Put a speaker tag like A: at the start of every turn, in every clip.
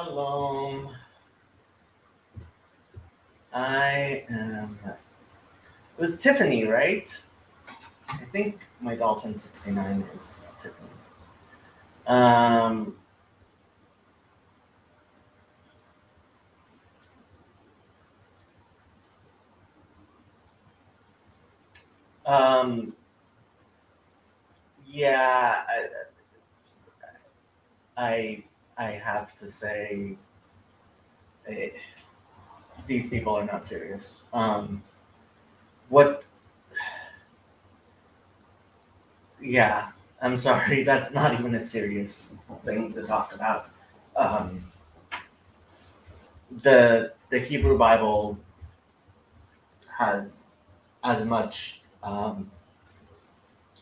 A: Shalom. It was Tiffany, right? I think my Dolphin 69 is Tiffany. Yeah, I have to say, these people are not serious. What? Yeah, I'm sorry. That's not even a serious thing to talk about. The Hebrew Bible has as much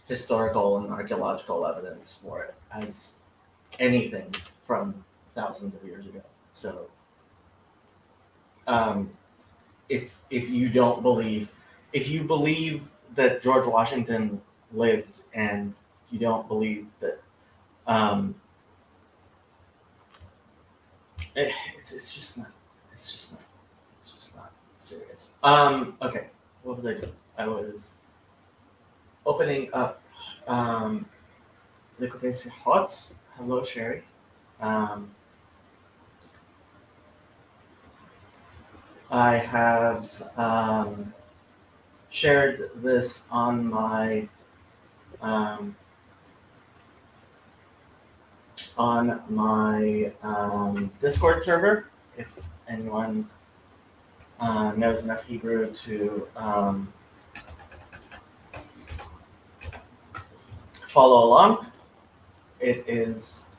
A: historical and archaeological evidence for it as anything from thousands of years ago. So, if you don't believe, if you believe that George Washington lived and you don't believe that, it's just not serious. Okay, what was I doing? I was opening up Liquid Hot. Hello, Sherry. I have shared this on my Discord server. If anyone knows enough Hebrew to follow along, it is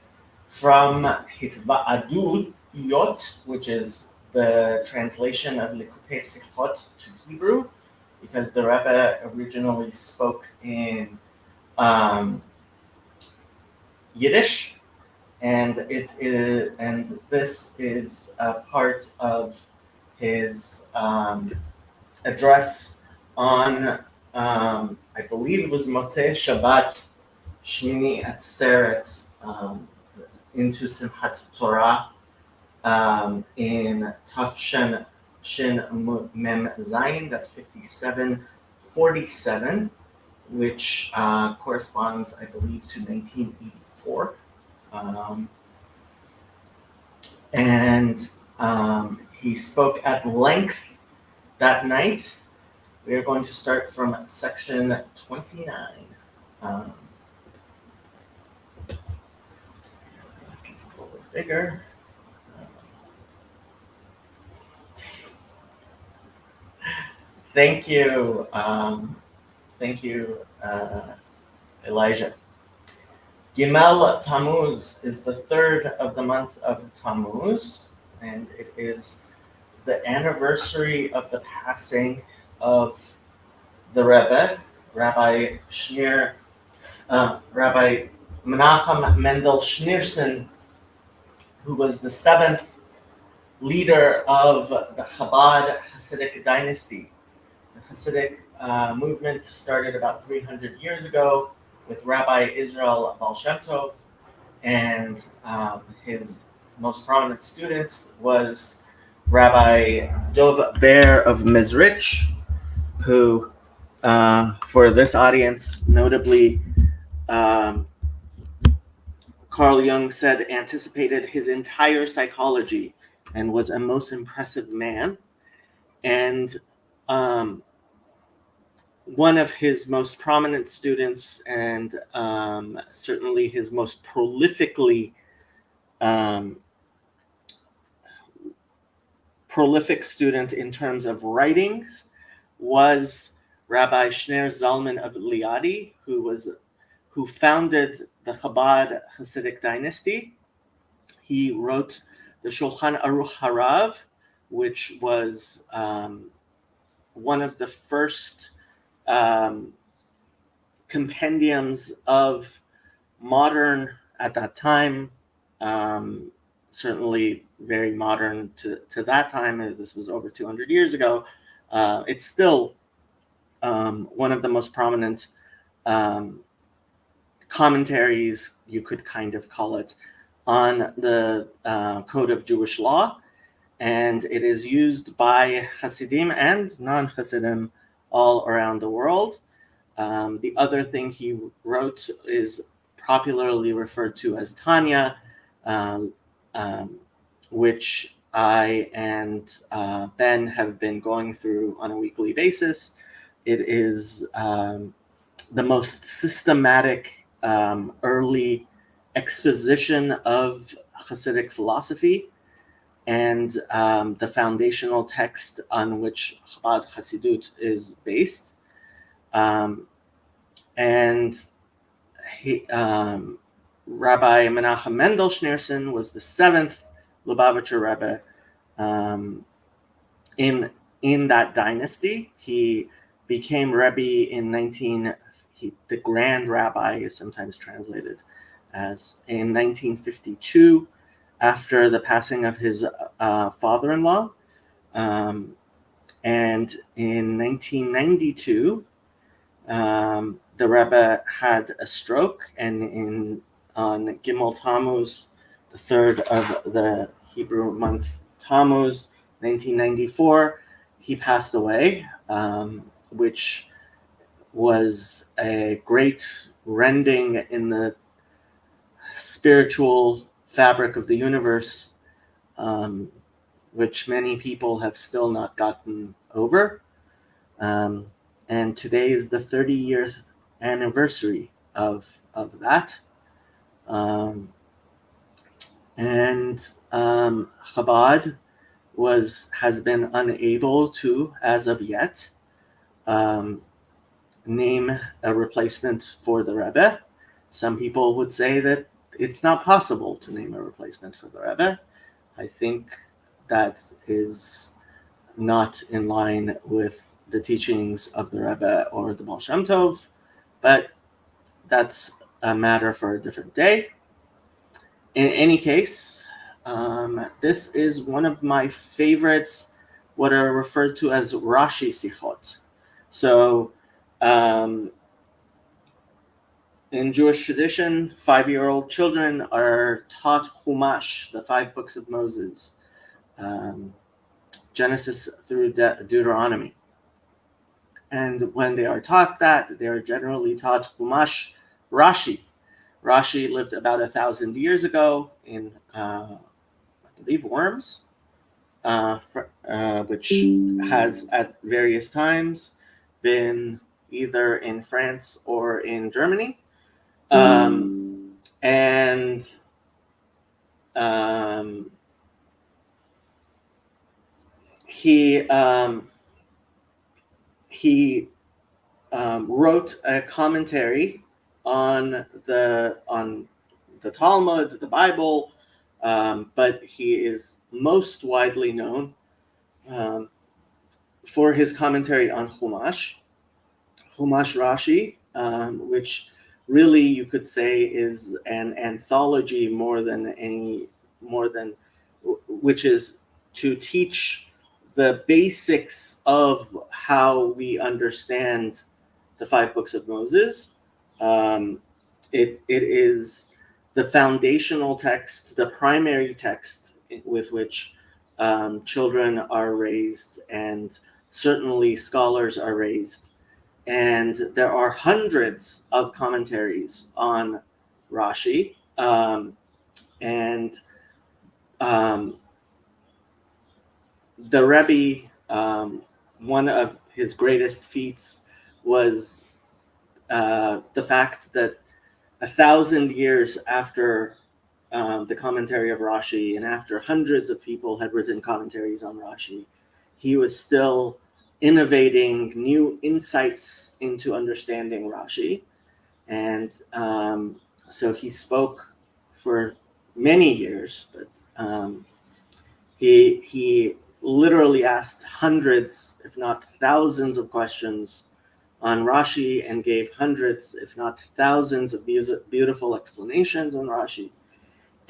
A: from Hitva'adu Yot, which is the translation of Likutei Sichot to Hebrew, because the Rebbe originally spoke in Yiddish, and this is a part of his address on, I believe it was Motzei Shabbat Shmini Atzeret, into Simchat Torah, in Tafshin Shin Mem Zayin, that's 5747, which corresponds, I believe, to 1984. And he spoke at length that night. We are going to start from section 29. Bigger. Thank you. Thank you, Elijah. Gimmel Tammuz is the third of the month of Tammuz, and it is the anniversary of the passing of the Rebbe, Rabbi Menachem Mendel Schneerson, who was the seventh leader of the Chabad Hasidic dynasty. The Hasidic movement started about 300 years ago with Rabbi Israel Baal Shem Tov, and his most prominent student was Rabbi Dov Ber of Mezrich, who, for this audience, notably, Carl Jung said anticipated his entire psychology and was a most impressive man. And one of his most prominent students, and certainly his most prolific student in terms of writings, was Rabbi Shner Zalman of Liadi, who founded the Chabad Hasidic dynasty. He wrote the Shulchan Aruch Harav, which was one of the first compendiums of modern, at that time, certainly very modern to that time. This was over 200 years ago. It's still one of the most prominent commentaries, you could kind of call it, on the Code of Jewish Law, and it is used by Hasidim and non-Hasidim all around the world. The other thing he wrote is popularly referred to as Tanya, which I and Ben have been going through on a weekly basis. It is the most systematic early exposition of Hasidic philosophy, and the foundational text on which Chabad Hasidut is based. And Rabbi Menachem Mendel Schneerson was the seventh Lubavitcher Rebbe in that dynasty. He became Rebbe in the Grand Rabbi is sometimes translated as in 1952, after the passing of his father-in-law. And in 1992, the Rebbe had a stroke, and on Gimmel Tammuz, the third of the Hebrew month Tammuz, 1994, he passed away, which was a great rending in the spiritual fabric of the universe, which many people have still not gotten over. And today is the 30th anniversary of that. Chabad has been unable to, as of yet, name a replacement for the Rebbe. Some people would say that it's not possible to name a replacement for the Rebbe. I think that is not in line with the teachings of the Rebbe or the Baal Shem Tov, but that's a matter for a different day. In any case, this is one of my favorites, what are referred to as Rashi Sichot. So, in Jewish tradition, 5-year-old children are taught Chumash, the 5 books of Moses, Genesis through Deuteronomy. And when they are taught that, they are generally taught Chumash Rashi. Rashi lived about 1,000 years ago in, I believe, Worms, which has at various times been either in France or in Germany. He wrote a commentary on the Talmud, the Bible, but he is most widely known for his commentary on Chumash Rashi, which really you could say is an anthology which is to teach the basics of how we understand the 5 books of Moses. It is the foundational text, the primary text with which children are raised, and certainly scholars are raised. And there are hundreds of commentaries on Rashi, the Rebbe, one of his greatest feats was the fact that 1,000 years after the commentary of Rashi, and after hundreds of people had written commentaries on Rashi, he was still innovating new insights into understanding Rashi. And so he spoke for many years, but he literally asked hundreds, if not thousands, of questions on Rashi, and gave hundreds, if not thousands, of beautiful explanations on Rashi.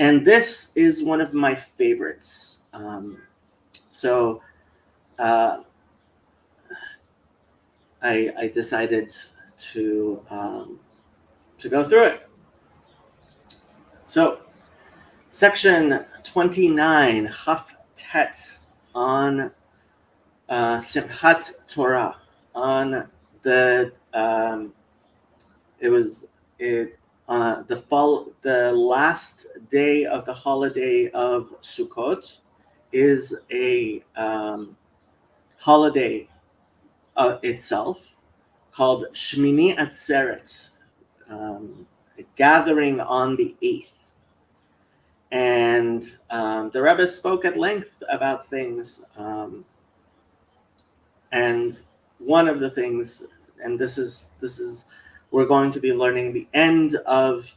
A: And this is one of my favorites. I decided to go through it. So Section 29, Chaf Tet, on Simchat Torah, on the the last day of the holiday of Sukkot is a holiday itself called Shmini Atzeret, a gathering on the 8th. And the Rebbe spoke at length about things. And one of the things, and this is we're going to be learning the end of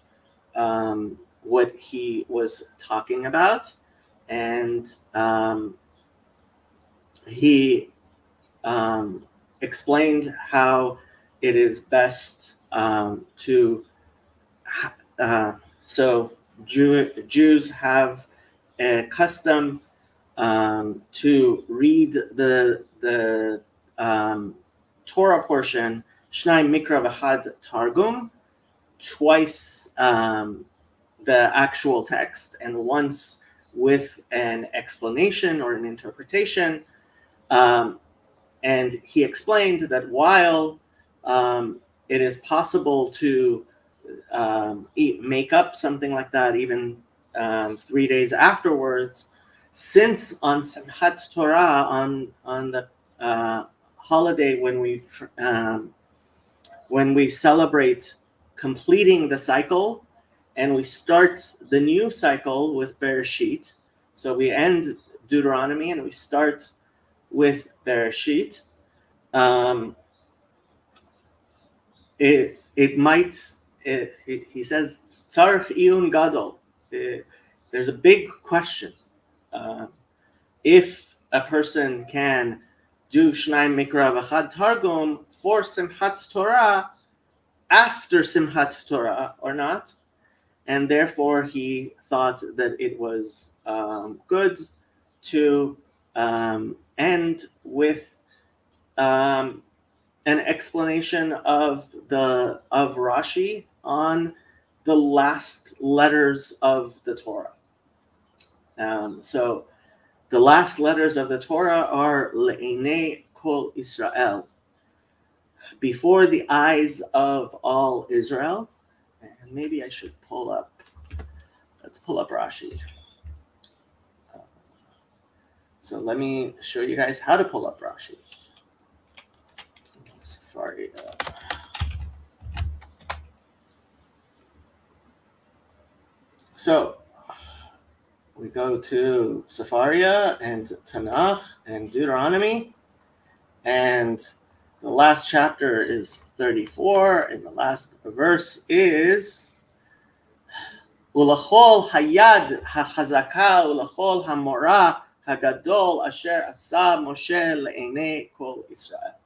A: what he was talking about. And he explained how it is best to so Jews have a custom to read the Torah portion, Shnai Mikra V'Had Targum, twice the actual text and once with an explanation or an interpretation. And he explained that while it is possible to make up something like that even 3 days afterwards, since on Simchat Torah, on the holiday when we celebrate completing the cycle and we start the new cycle with Bereshit, so we end Deuteronomy and we start with Bereshit, he says, Tzarech Iyun Gadol. There's a big question. If a person can do Shnai Mikra V'Chad Targum for Simchat Torah after Simchat Torah or not. And therefore he thought that it was good to end with an explanation of Rashi on the last letters of the Torah. So the last letters of the Torah are Le'enei Kol Israel, before the eyes of all Israel. And maybe I should let's pull up Rashi. So let me show you guys how to pull up Rashi. Safari. So we go to Safaria and Tanakh and Deuteronomy, and the last chapter is 34, and the last verse is Ulachol hayad hachazaka ulachol hamora hagadol asher asa Moshe le'enei kol Israel.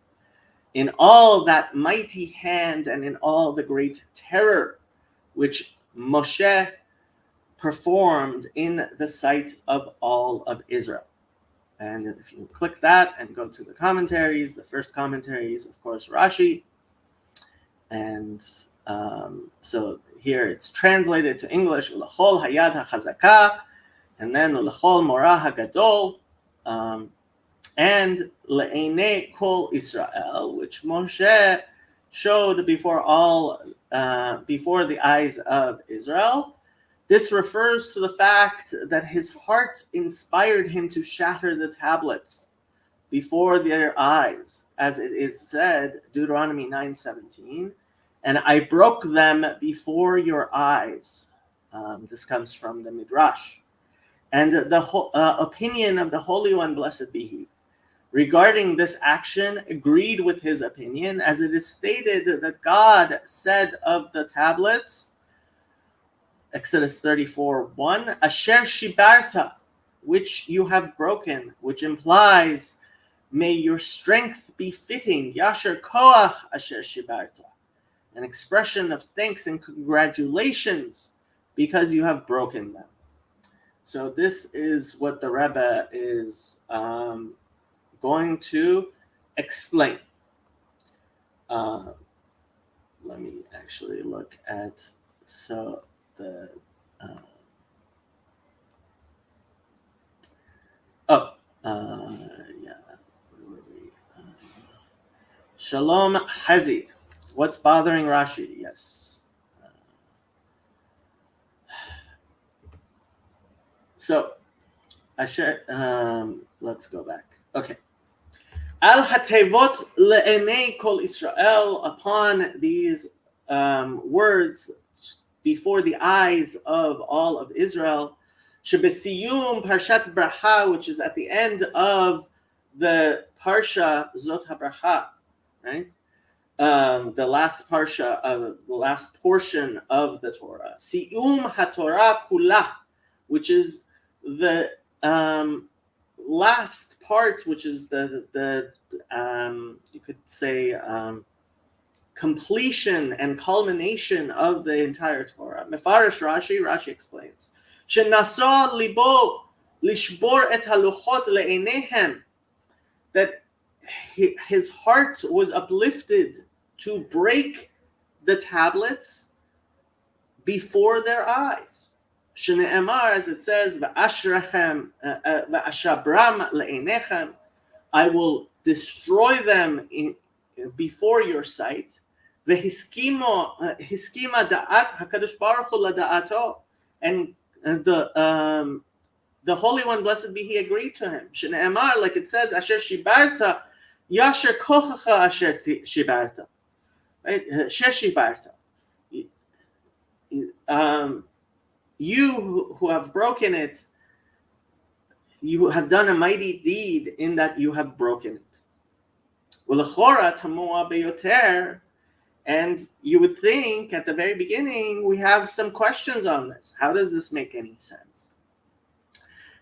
A: In all that mighty hand and in all the great terror which Moshe performed in the sight of all of Israel. And if you click that and go to the commentaries, the first commentary is, of course, Rashi. And so here it's translated to English, Ulachol hayad hachazaka, and then Ulachol morah hagadol, and le'enei kol Israel, which Moshe showed before the eyes of Israel. This refers to the fact that his heart inspired him to shatter the tablets before their eyes, as it is said, Deuteronomy 9:17, and I broke them before your eyes. This comes from the Midrash. And the opinion of the Holy One, blessed be He, regarding this action agreed with his opinion, as it is stated that God said of the tablets, Exodus 34:1, Asher shibarta, which you have broken, which implies, may your strength be fitting, Yasher koach asher shibarta, an expression of thanks and congratulations because you have broken them. So this is what the Rebbe is going to explain. Let me actually look at the
B: Oh, yeah. Where were we? Shalom Hazi. What's bothering Rashi? Yes. So, Asher, let's go back. Okay. Al hatevot le'enei kol Israel, upon these words before the eyes of all of Israel, shebesiyum parshat bracha, which is at the end of the parsha Zot HaBracha, right? The last parsha of the last portion of the Torah, Siyum HaTorah Kula, which is the last part, which is the you could say completion and culmination of the entire Torah. Mefarish Rashi explains, Shenasa libo lishbor et haluchot le'enehem, that his heart was uplifted to break the tablets before their eyes. Shne'emar, as it says, V'ashrachem v'ashabram le'enechem, I will destroy them before your sight. V'hiskima da'at hakadosh baruch hu lada'ato, and the Holy One, blessed be He, agreed to him. Shne'emar, like it says, Asher shibarta yasher kochacha asher shibarta. Right? Asher shibarta. You who have broken it, you have done a mighty deed in that you have broken it. Ulechora tamua beyoter, and you would think at the very beginning we have some questions on this. How does this make any sense?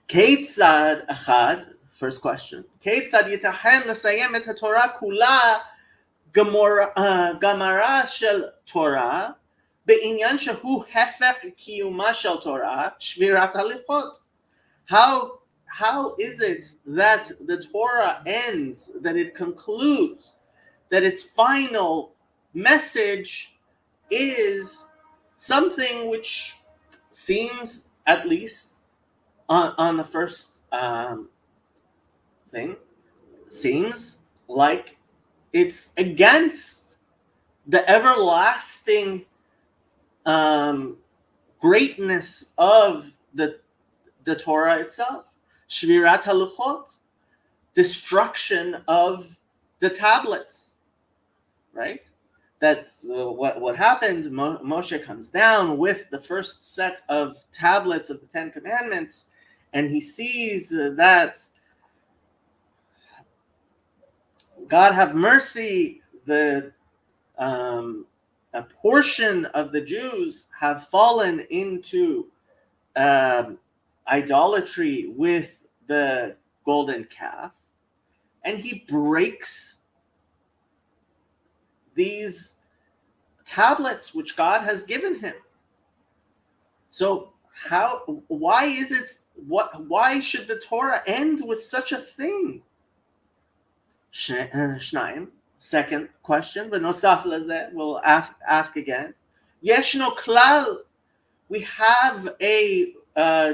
B: Keitzad achad, first question. Keitzad yitachen l'sayem et haTorah kula gamara shel Torah בעניין שהוא הפך קיומה של תורה, שבירת הלכות. How is it that the Torah ends, that it concludes, that its final message is something which seems, at least on the first thing, seems like it's against the everlasting greatness of the Torah itself. Shvirat haluchot, destruction of the tablets, right? That what happened, Moshe comes down with the first set of tablets of the Ten Commandments, and he sees that, God have mercy, a portion of the Jews have fallen into idolatry with the golden calf, and he breaks these tablets which God has given him. So why should the Torah end with such a thing? Shnaim. Second question, b'nosaf lezeh, we'll ask again. Yeshno klal, we have a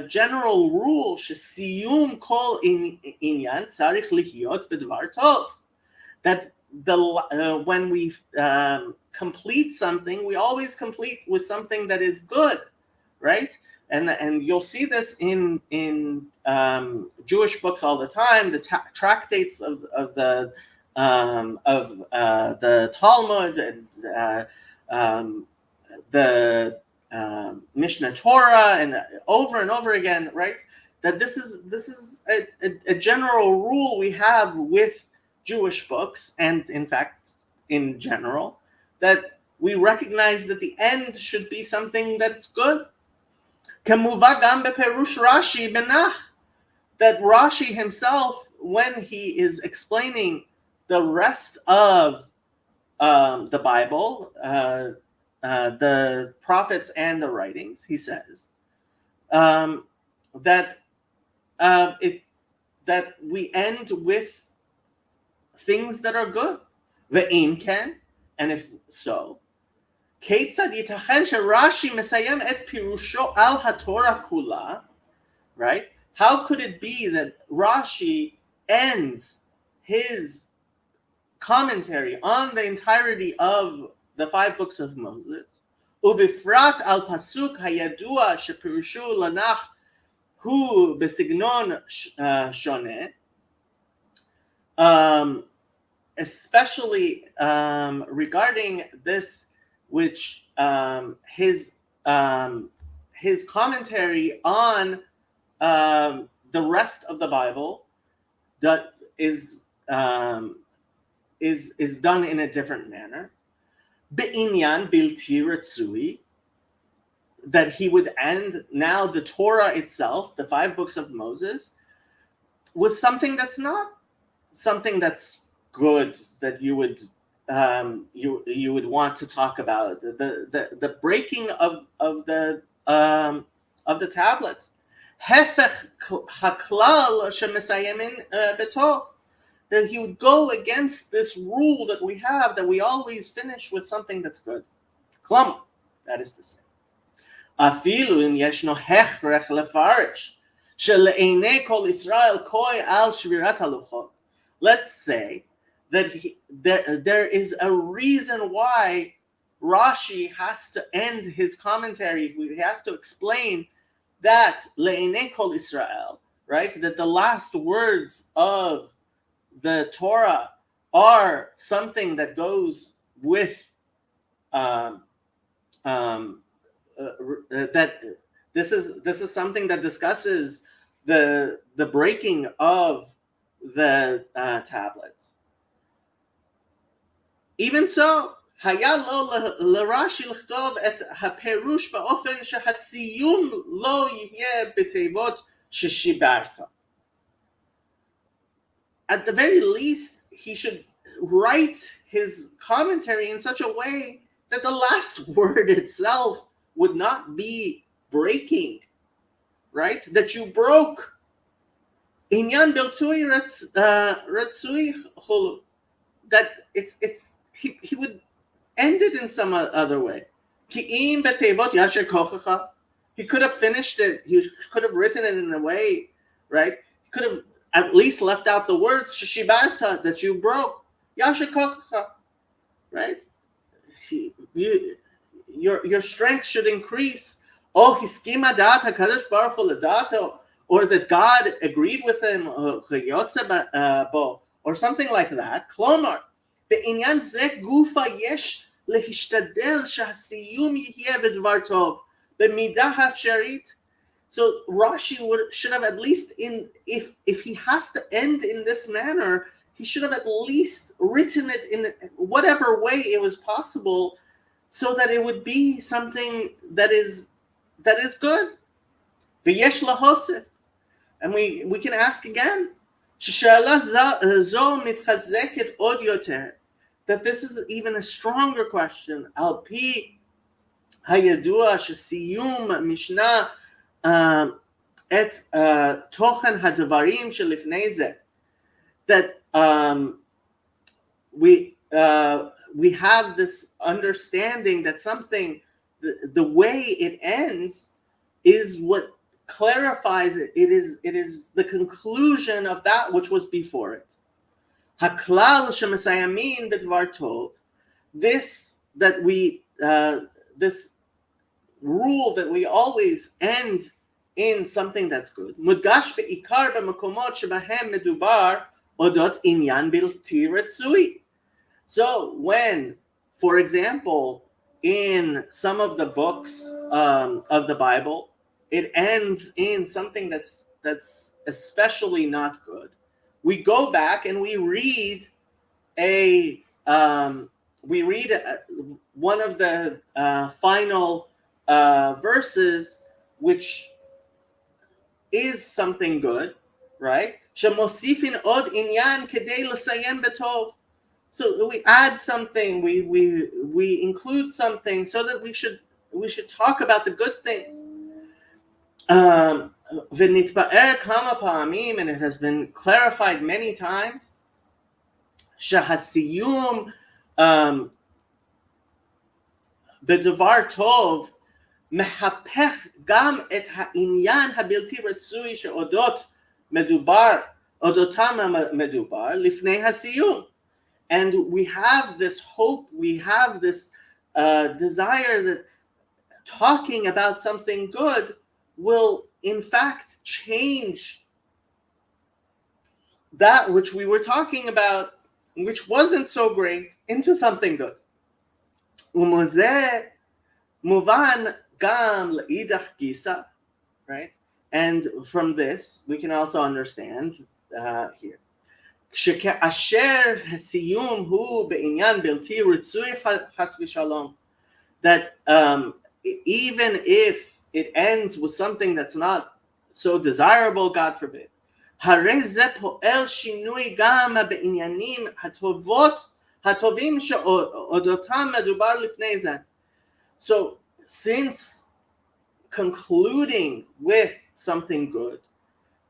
B: general rule, shesiyum kol inyan tzarich lihyot b'dvar tov, that when we complete something, we always complete with something that is good, right? And you'll see this in Jewish books all the time, the tractates of the Talmud and the Mishnah Torah, and over again, right? That this is a general rule we have with Jewish books, and in fact, in general, that we recognize that the end should be something that's good. K'muva gam beperush Rashi benach, that Rashi himself, when he is explaining the rest of the Bible, the prophets and the writings, he says that we end with things that are good. Ve'in ken, and if so, keitzad yitachen sherashi mesayem et pirusho al haTorah kula, right? How could it be that Rashi ends his commentary on the entirety of the 5 books of Moses, ובפרט על פסוק הידוע שפירושו לנח הוא בסגנון שונה, especially regarding this, which his commentary on the rest of the Bible that is done in a different manner. Be'inyan bilti ratzui, that he would end now the Torah itself, the 5 books of Moses, with something that's not something that's good, that you would you would want to talk about, the breaking of the tablets. Hefech haklal shemesayemin betov, that he would go against this rule that we have, that we always finish with something that's good. Klum, that is to say. Afilu im yeshno hechrech lefarish shele'einei kol Israel koi al shvirat haluchot. Let's say that there is a reason why Rashi has to end his commentary. He has to explain that le'einei kol Israel, right? That the last words of the Torah are something that goes with that this is something that discusses the breaking of the tablets. Even so, היה לו לרש"י לכתוב את הפירוש באופן שהסיום לא יהיה בתיבות ששיברת. At the very least, he should write his commentary in such a way that the last word itself would not be breaking, right? That you broke. Inyan biltui ratzui chulu. That he would end it in some other way. Ki'im betevot yasher kochacha. He could have finished it. He could have written it in a way, right? He could have at least left out the words shishibata, that you broke. Yasher kochacha, right? Your strength should increase. Oh, hiskima dat hakadosh baruch hu ledato, or that God agreed with him, or something like that. Klomar, be'inyan zeh gufa yesh lehishtadel shahasiyum yihye b'dvar tov b'midah hafsharit. So Rashi should have at least, if he has to end in this manner, he should have at least written it in whatever way it was possible, so that it would be something that is good. V'yesh lahosef, and we can ask again. Sh'she'ala zo mitchazeket od yoter, that this is even a stronger question. Al pi hayadua shesiyum mishnah et tochen hadvarim shelifnei zeh, that we have this understanding that something, the way it ends is what clarifies it. It is the conclusion of that which was before it. Haklal shemesayamin b'dvar tov. This rule that we always end in something that's good. Mudgash be'ikar b'makomot shebahem medubar odot inyan bilti ratzui. So when, for example, in some of the books of the Bible, it ends in something that's especially not good, we go back and we read one of the final verses, which is something good, right? Shemosifin od inyan kedei l'sayem betov. So we add something, we include something, so that we should talk about the good things. V'nitba'er kama pa'amim, and it has been clarified many times. Shahasiyum b'devar tov מחפך גם את העניין הבלתי רצוי שאודות מדובר, אודותם מדובר לפני הסיום. And we have this hope, we have this desire that talking about something good will in fact change that which we were talking about, which wasn't so great, into something good. ומזה מובן גם לאידך גיסא, right? And from this, we can also understand here. שכאשר הסיום הוא בעניין בלתי רצוי חס ושלום, that even if it ends with something that's not so desirable, God forbid, הרי זה פועל שינוי גם בעניינים הטובים שאודותם מדובר לפני זה. So, since concluding with something good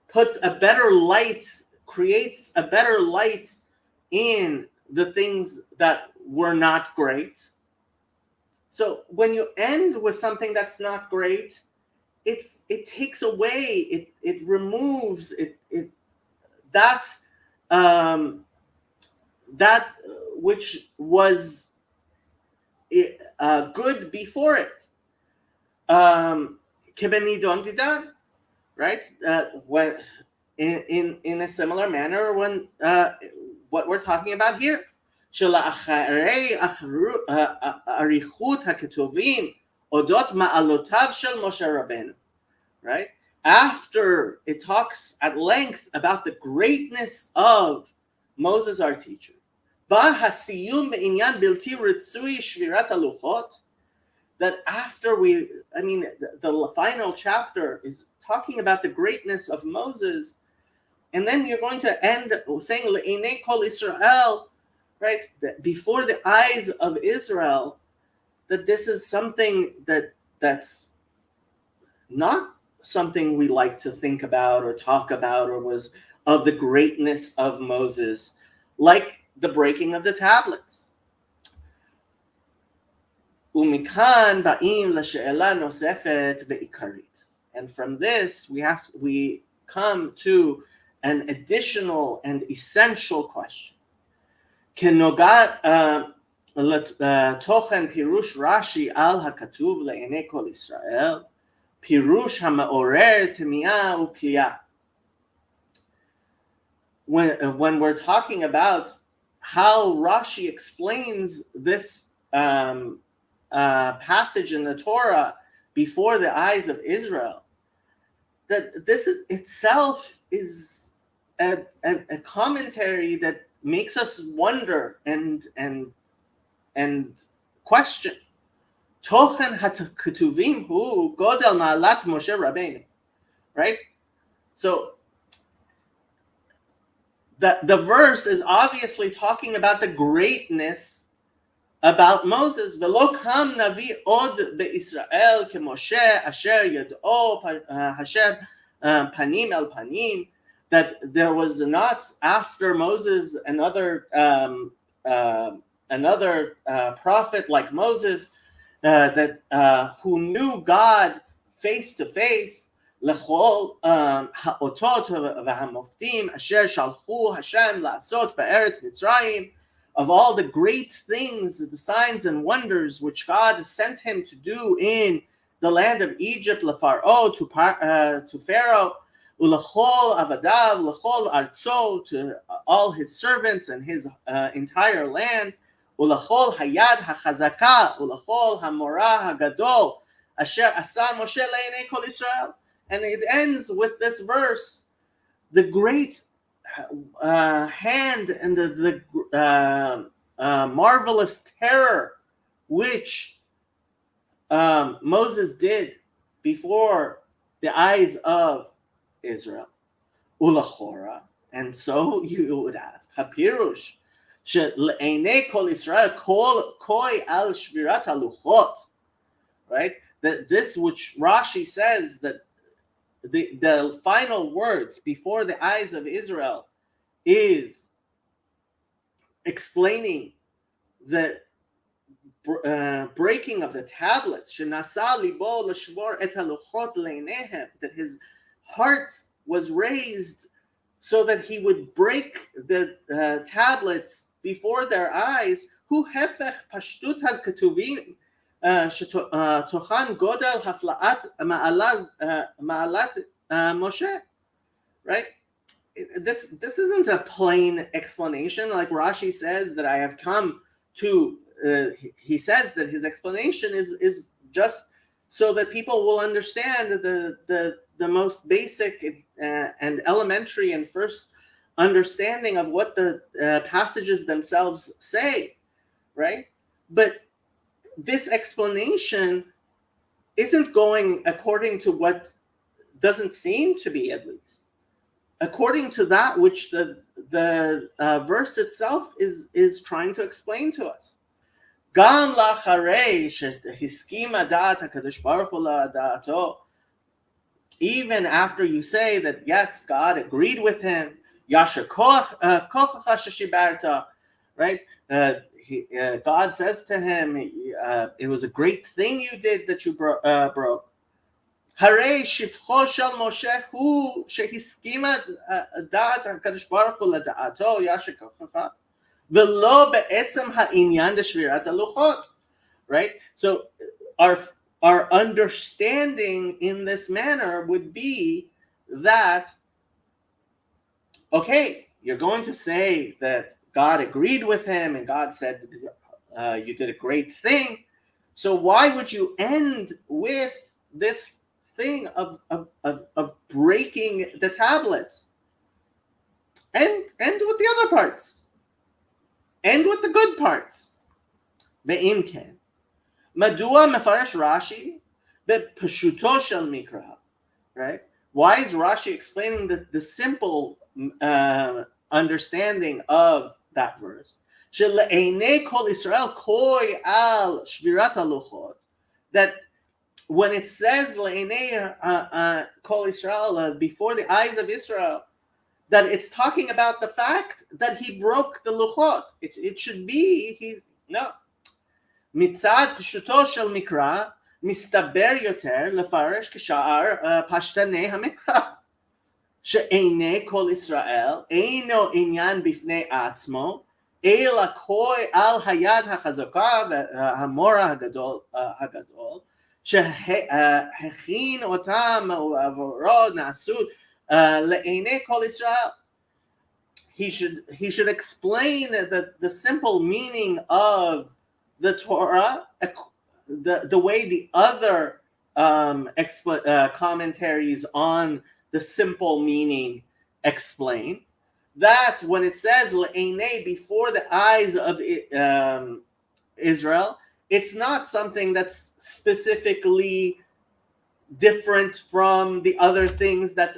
B: puts a better light, creates a better light in the things that were not great. So when you end with something that's not great, it takes away, it removes that which was good before it. Right? When in a similar manner when what we're talking about here. שלאחרי אריכות הכתובים אודות מעלותיו של משה רבנו, right? After it talks at length about the greatness of Moses our teacher, בא הסיום בעניין בלתי רצוי שבירת הלוחות, that after the final chapter is talking about the greatness of Moses, and then you're going to end saying לעיני כל ישראל, right, that before the eyes of Israel, that this is something that's not something we like to think about or talk about, or was of the greatness of Moses, like the breaking of the tablets. ומכאן באים לשאלה נוספת ועיקרית. And from this, we come to an additional and essential question. כנוגעת לתוכן פירוש רש"י על הכתוב לעיני כל ישראל, פירוש המעורר תמיהה וכליאה. When we're talking about how Rashi explains this passage in the Torah before the eyes of Israel, that this itself is a commentary that makes us wonder and question. Tochen haketuvim hu godel ma'alat Moshe Rabbeinu, right? So the verse is obviously talking about the greatness about Moses. V'lo kam navi od be'Israel keMoshe asher yad'o Hashem panim el panim. That there was not after Moses another prophet like Moses who knew God face to face. Lechol ha'otot v'hamoftim asher shalchu Hashem la'asot be'eretz Mitzrayim, of all the great things, the signs and wonders which God sent him to do in the land of Egypt, leFaro, to Pharaoh. Ulachol avadav, lachol arzo, to all his servants and his entire land. Ulachol hayad hachazaka, ulachol hamora hagadol, asher asa Moshe le'enei kol Israel. And it ends with this verse: the great hand and the marvelous terror which Moses did before the eyes of Israel. Ulachora. And so you would ask, Hapirush, she'le'enei kol Israel kol koi al shvirat haluchot, right? That this which Rashi says, that the final words before the eyes of Israel is explaining the breaking of the tablets, that his heart was raised so that he would break the tablets before their eyes. Hu hefech pashtut haketuvim shetochan godel haflaat ma'alat Moshe. Right? This isn't a plain explanation. Like Rashi says that I have come to. He says that his explanation is just so that people will understand the most basic and elementary and first understanding of what the passages themselves say, right? But this explanation isn't going according to what doesn't seem to be, at least, according to that which the verse itself is trying to explain to us. Gam lacharei shehiskima da'at HaKadosh Baruch Hu la'da'ato. Even after you say that, yes, God agreed with him, Yasher kochacha sheshibarta, right? God says to him, it was a great thing you did that you broke. Harei shivcho shel Moshe hu shehiskima da'at HaKadosh Baruch Hu la'da'ato Yasher kochacha. Right? So our understanding in this manner would be that, okay, you're going to say that God agreed with him and God said you did a great thing. So why would you end with this thing of breaking the tablets? And with the other parts. And with the good parts. Be'im ken. Madua mefarish Rashi bepashuto shel mikra. Right? Why is Rashi explaining the simple understanding of that verse? She'le'einei kol Israel koi al shvirat haluchot. That when it says le'einei kol Israel, before the eyes of Israel, that it's talking about the fact that he broke the luchot. It should be, Mitzad pshuto shel mikra, mistaber yoter lefaresh k'sha'ar pashtanei hamikra. She'einei kol Israel, eino inyan bifnei atzmo, ela koi al hayad hachazaka hamora hagadol, shehechin otam u'avorod na'asud, le'einei kol Israel. He should explain the simple meaning of the Torah, the way the other commentaries on the simple meaning explain. That when it says le'einei, before the eyes of Israel, it's not something that's specifically different from the other things that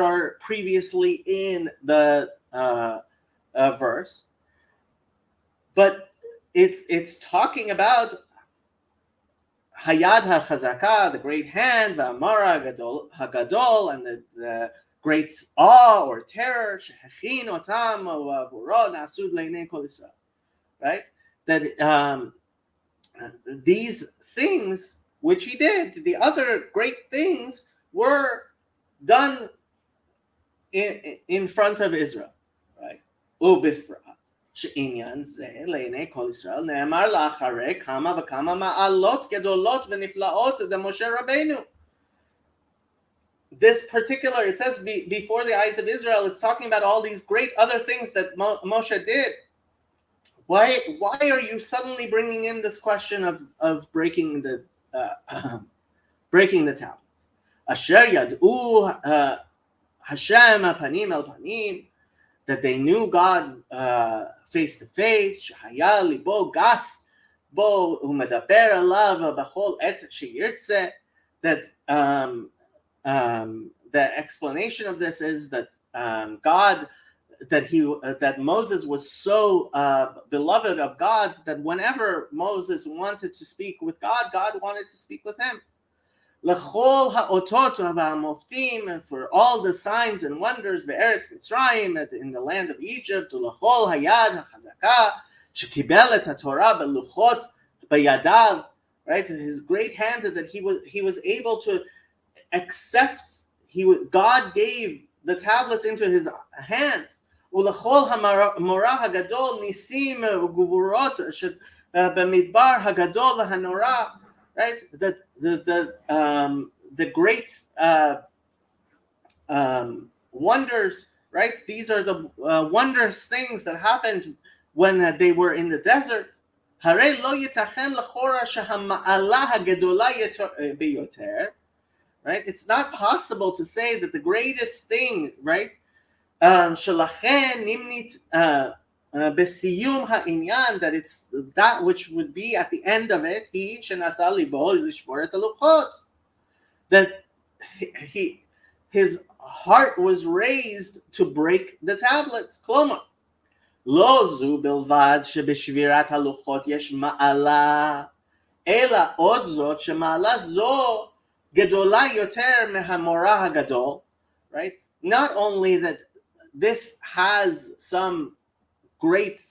B: are previously in the verse, but it's talking about Hayad HaChazaka, the great hand, V'amara Hagadol, and the great awe or terror, Shehechin Otam V'Avuro Nasud Le'nei Kol Yisrael. Right? That these things which he did, the other great things, were done in front of Israel. Right? Ubifra. שעניין זה לעיני כל ישראל נאמר לאחרי כמה וכמה מעלות גדולות ונפלאות למשה רבנו. This particular, it says before the eyes of Israel, it's talking about all these great other things that Moshe did. Why are you suddenly bringing in this question of breaking the tablets? Asher yad'u Hashem panim el panim, that they knew God face to face, shehaya libo gas bo umedaber alav b'chol et sheyirtze. That the explanation of this is that God, that Moses was so beloved of God that whenever Moses wanted to speak with God, God wanted to speak with him. L'chol ha'otot v'hamoftim, for all the signs and wonders be'eretz Mitzrayim, in the land of Egypt, u'l'chol hayad ha'chazaka shekibel et ha'torah be'luchot Bayadav, right? His great hand that he was able to accept. God gave the tablets into his hands. Ulachol hamorah hagadol nisim uguvurot b'midbar hagadol v'hanora, right? That the great wonders, right? These are the wondrous things that happened when they were in the desert. Harei lo yitachen lechora shehama'ala hagedola biyoter. Right? It's not possible to say that the greatest thing, right? Shalachen nimnit besiyum ha'inyan, that it's that which would be at the end of it. He shenasa libo lishbor et haluchot, that his heart was raised to break the tablets. Kloma lo zu bilvad shebeshvirat haluchot yesh ma'ala ela od zot shema'ala zo gedola yoter mehamorah hagadol, right? Not only that this has some great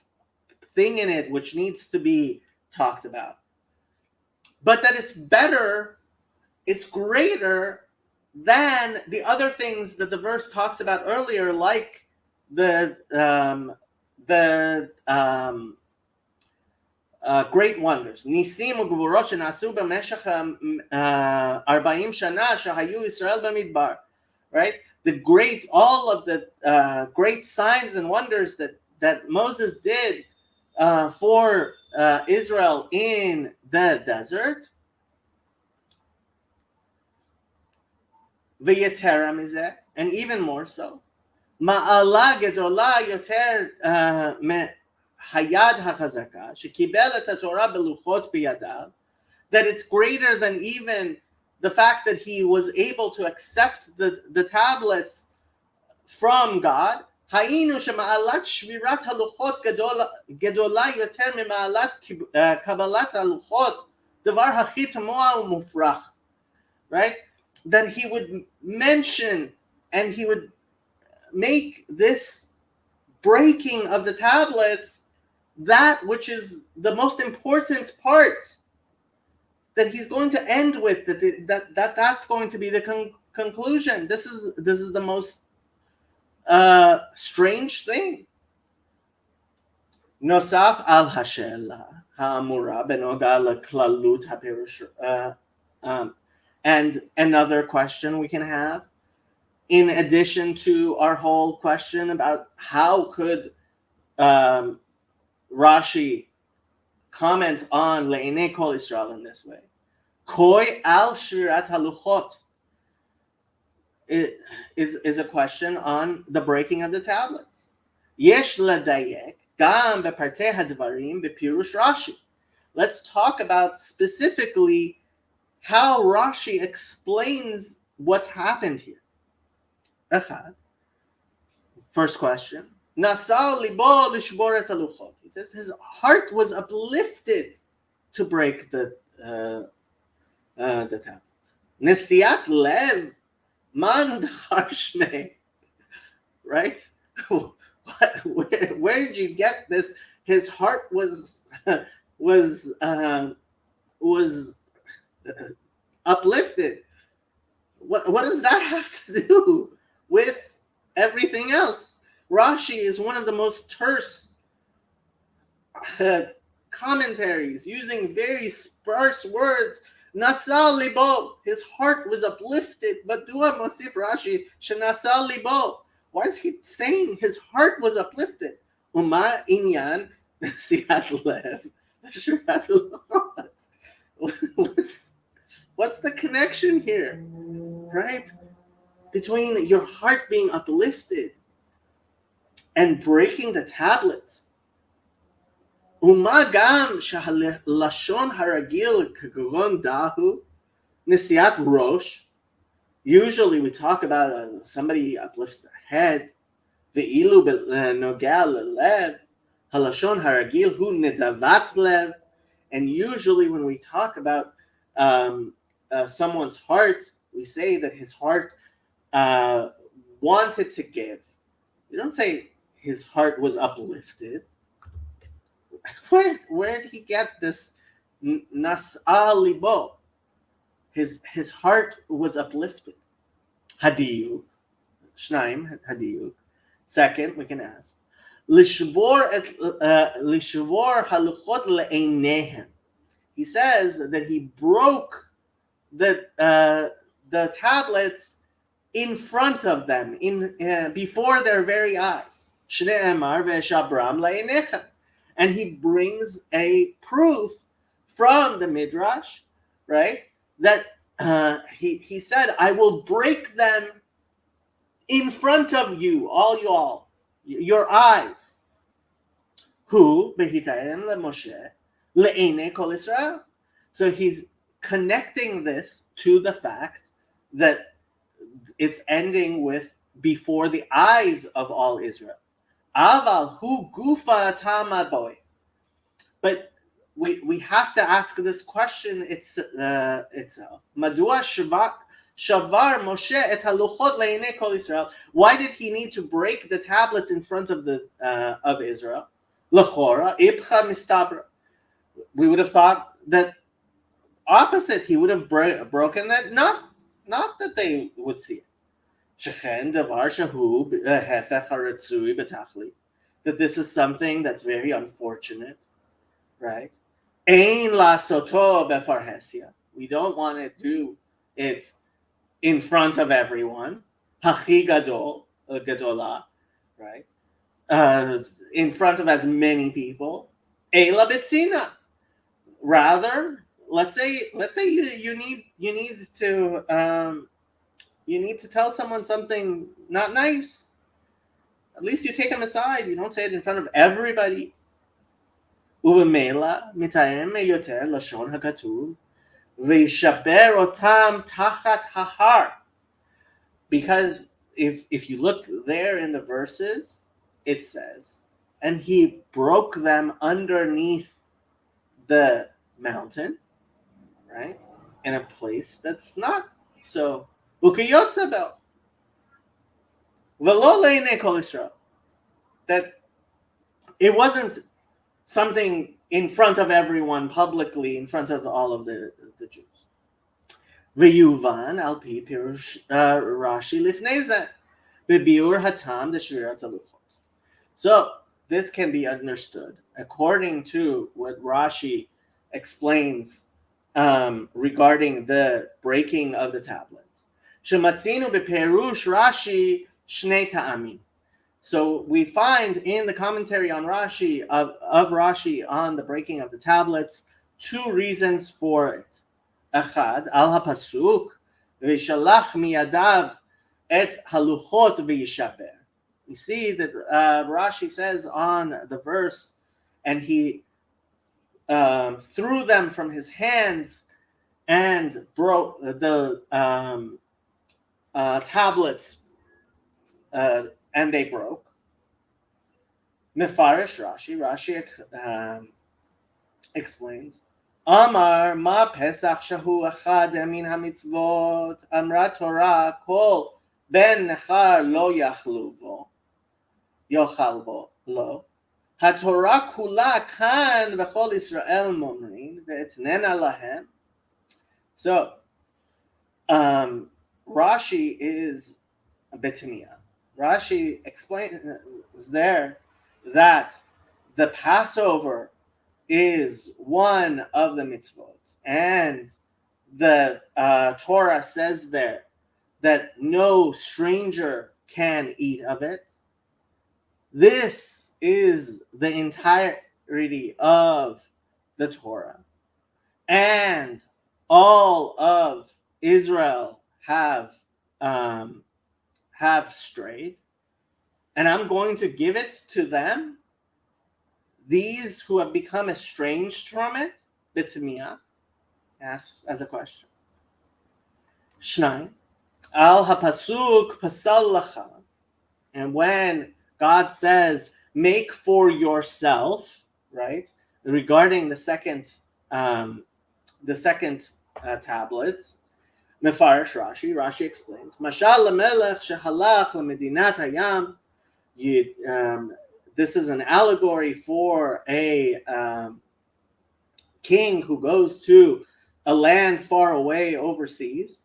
B: thing in it which needs to be talked about, but that it's better, it's greater than the other things that the verse talks about earlier, like the great wonders. Nisim ugvurot shenasu b'meshach 40 shana shehayu Yisrael b'midbar, right? All of the great signs and wonders that Moses did for Israel in the desert. V'yetera mizeh, and even more so. Ma'ala gedola yoter hayad hachazaka shekibel et haTorah beluchot biyadav, that it's greater than even the fact that he was able to accept the tablets from God. Hayinu shema'alat shvirat haluchot gedola yoter mema'alat kabbalat haluchot devar hachi tamoa umufrach, right? That he would mention and he would make this breaking of the tablets that which is the most important part that he's going to end with, that's going to be the conclusion. This is the most strange thing. Nosaf al hashela ha'amura benoga leklalut hapirush, and another question we can have, in addition to our whole question about how could Rashi comment on Le'inei Kol Israel in this way. Koi al shvirat haluchot is a question on the breaking of the tablets. Yesh ladayek gam bepartei hadvarim bepirush Rashi. Let's talk about specifically how Rashi explains what happened here. First question. Nasal libo lishbor et haluchot. He says his heart was uplifted to break the tablets. Nesiat lev man d'charshne. Right? Where did you get this? His heart was uplifted. What does that have to do with everything else? Rashi is one of the most terse commentaries, using very sparse words. Nasal libo, his heart was uplifted. But dua mosif Rashi, shenasal libo. Why is he saying his heart was uplifted? Uma inyan siat lev. What's the connection here, right? Between your heart being uplifted and breaking the tablets. Uma gam shahalashon haragil kagron dahu nisiat rosh. Usually we talk about somebody uplifts their head. Ve'ilu nogel lev halashon haragil hu nedavat lev. And usually when we talk about someone's heart, we say that his heart wanted to give. You don't say his heart was uplifted. Where did he get this nas'a libo. His heart was uplifted. Hadiyuk. Shnaim, hadiyuk. Second, we can ask. Lishvor haluchot le'einehem. He says that he broke the tablets in front of them, before their very eyes. Shne'emar ve'shabram le'einechem. And he brings a proof from the Midrash, right? That he said, I will break them in front of you, all y'all, your eyes. Who behitayim leMoshe le'enei kol Israel. So he's connecting this to the fact that it's ending with before the eyes of all Israel. Aval hu gufa tamaboy. But we have to ask this question itself. Madua shavar Moshe et haluchot le'enei kol Israel. Why did he need to break the tablets in front of of Israel? L'chora ibcha mistabra. We would have thought that opposite. He would have broken that. Not that they would see it. Shechen davar shahu hefech haratzui b'tachli. That this is something that's very unfortunate, right? Ein lasoto befarhesia. We don't want to do it in front of everyone. Hachi gadola, right? In front of as many people. Eila bitzina. Rather, let's say you need to tell someone something not nice. At least you take them aside. You don't say it in front of everybody. Uvemela mitayem yoter lashon hakatuv ve'yishaber otam tachat hahar. Because if you look there in the verses, it says, and he broke them underneath the mountain, right? In a place that's not so. Ukayotzabel. V'lo le'enei kol Israel. That it wasn't something in front of everyone publicly, in front of all of the Jews. V'yuvan al pi pirush Rashi lifnei zeh bebiur hatam d'shvirat haluchot. So this can be understood according to what Rashi explains regarding the breaking of the tablets. Shematzinu beperush Rashi shnei ta'amim. So we find in the commentary on Rashi of Rashi on the breaking of the tablets 2 reasons for it. Echad al hapasuk v'shalach miyadav et haluchot v'yishaber. We see that Rashi says on the verse, and he threw them from his hands and broke the tablets, and they broke. Mefarish Rashi explains, Amar ma pesach shahu achad min hamitzvot amra Torah kol ben nechar lo yachlu vo yochal bo lo haTorah kula kan v'chol Israel momrin ve'etnena lahem. So Rashi is a Betania. Rashi explains there that the Passover is one of the mitzvot, and the Torah says there that no stranger can eat of it. This is the entirety of the Torah, and all of Israel have strayed, and I'm going to give it to them. These who have become estranged from it, B'tmiyah, asks as a question. Shnai, al hapasuk pasal lacha, and when God says, make for yourself, right? Regarding the second tablets, Mefarish Rashi explains, Mashal lemelech shehalach lemedinat hayam. This is an allegory for a king who goes to a land far away overseas.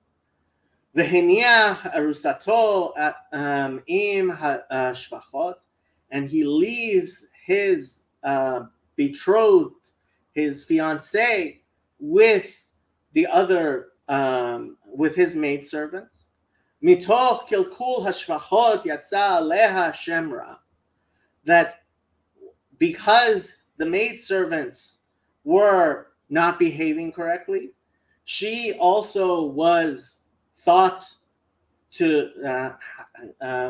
B: V'heniach arusato im hashvachot, and he leaves his betrothed, his fiancée, with the other, with his maidservants. Mitoch kilkul hashvachot yatsa aleha shemra, that because the maidservants were not behaving correctly, she also was thought to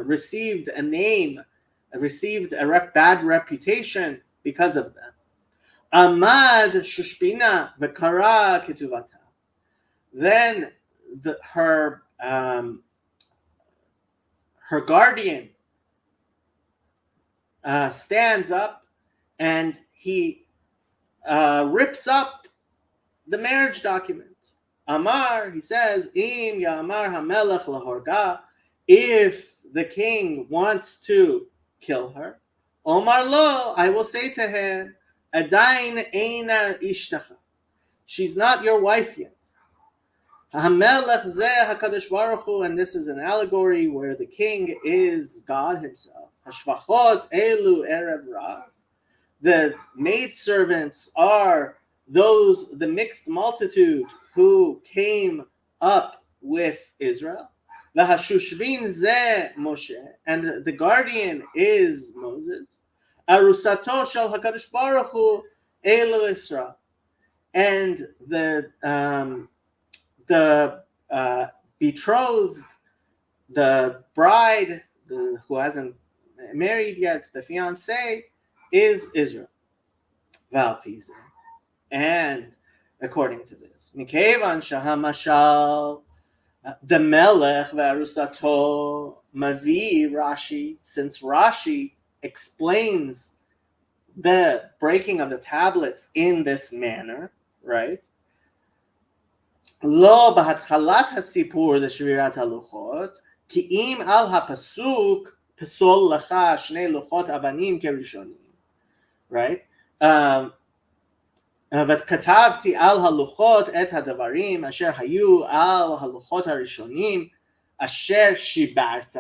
B: received a name, received a bad reputation because of them. Amad shushbina v'kara ketuvata. Then her guardian stands up and he rips up the marriage document. Amar, he says, Im Ya'amar HaMelech lahorga, if the king wants to kill her, Omar lo, I will say to him, Adain eina ishtacha, she's not your wife yet. HaMelech zeh HaKadosh Baruch Hu, and this is an allegory where the king is God himself. Hashvachot elu erev rav, the maidservants are those, the mixed multitude who came up with Israel. V'hashushbin zeh Moshe, and the guardian is Moses. Arusato shel HaKadosh Baruch Hu elu Israel, and the betrothed, the bride, who hasn't married yet, the fiancé, is Israel. Valpize. And according to this, Mikevan Shahamashal, the Melech Varusato Mavi Rashi, since Rashi explains the breaking of the tablets in this manner, right? Lo b'hatchalat hasipur l'shvirat haluchot, ki im al hapasuk pesol lecha shnei luchot avanim kerishonim, right? וכתבתי על הלוחות את הדברים אשר היו על הלוחות הראשונים אשר שיברת,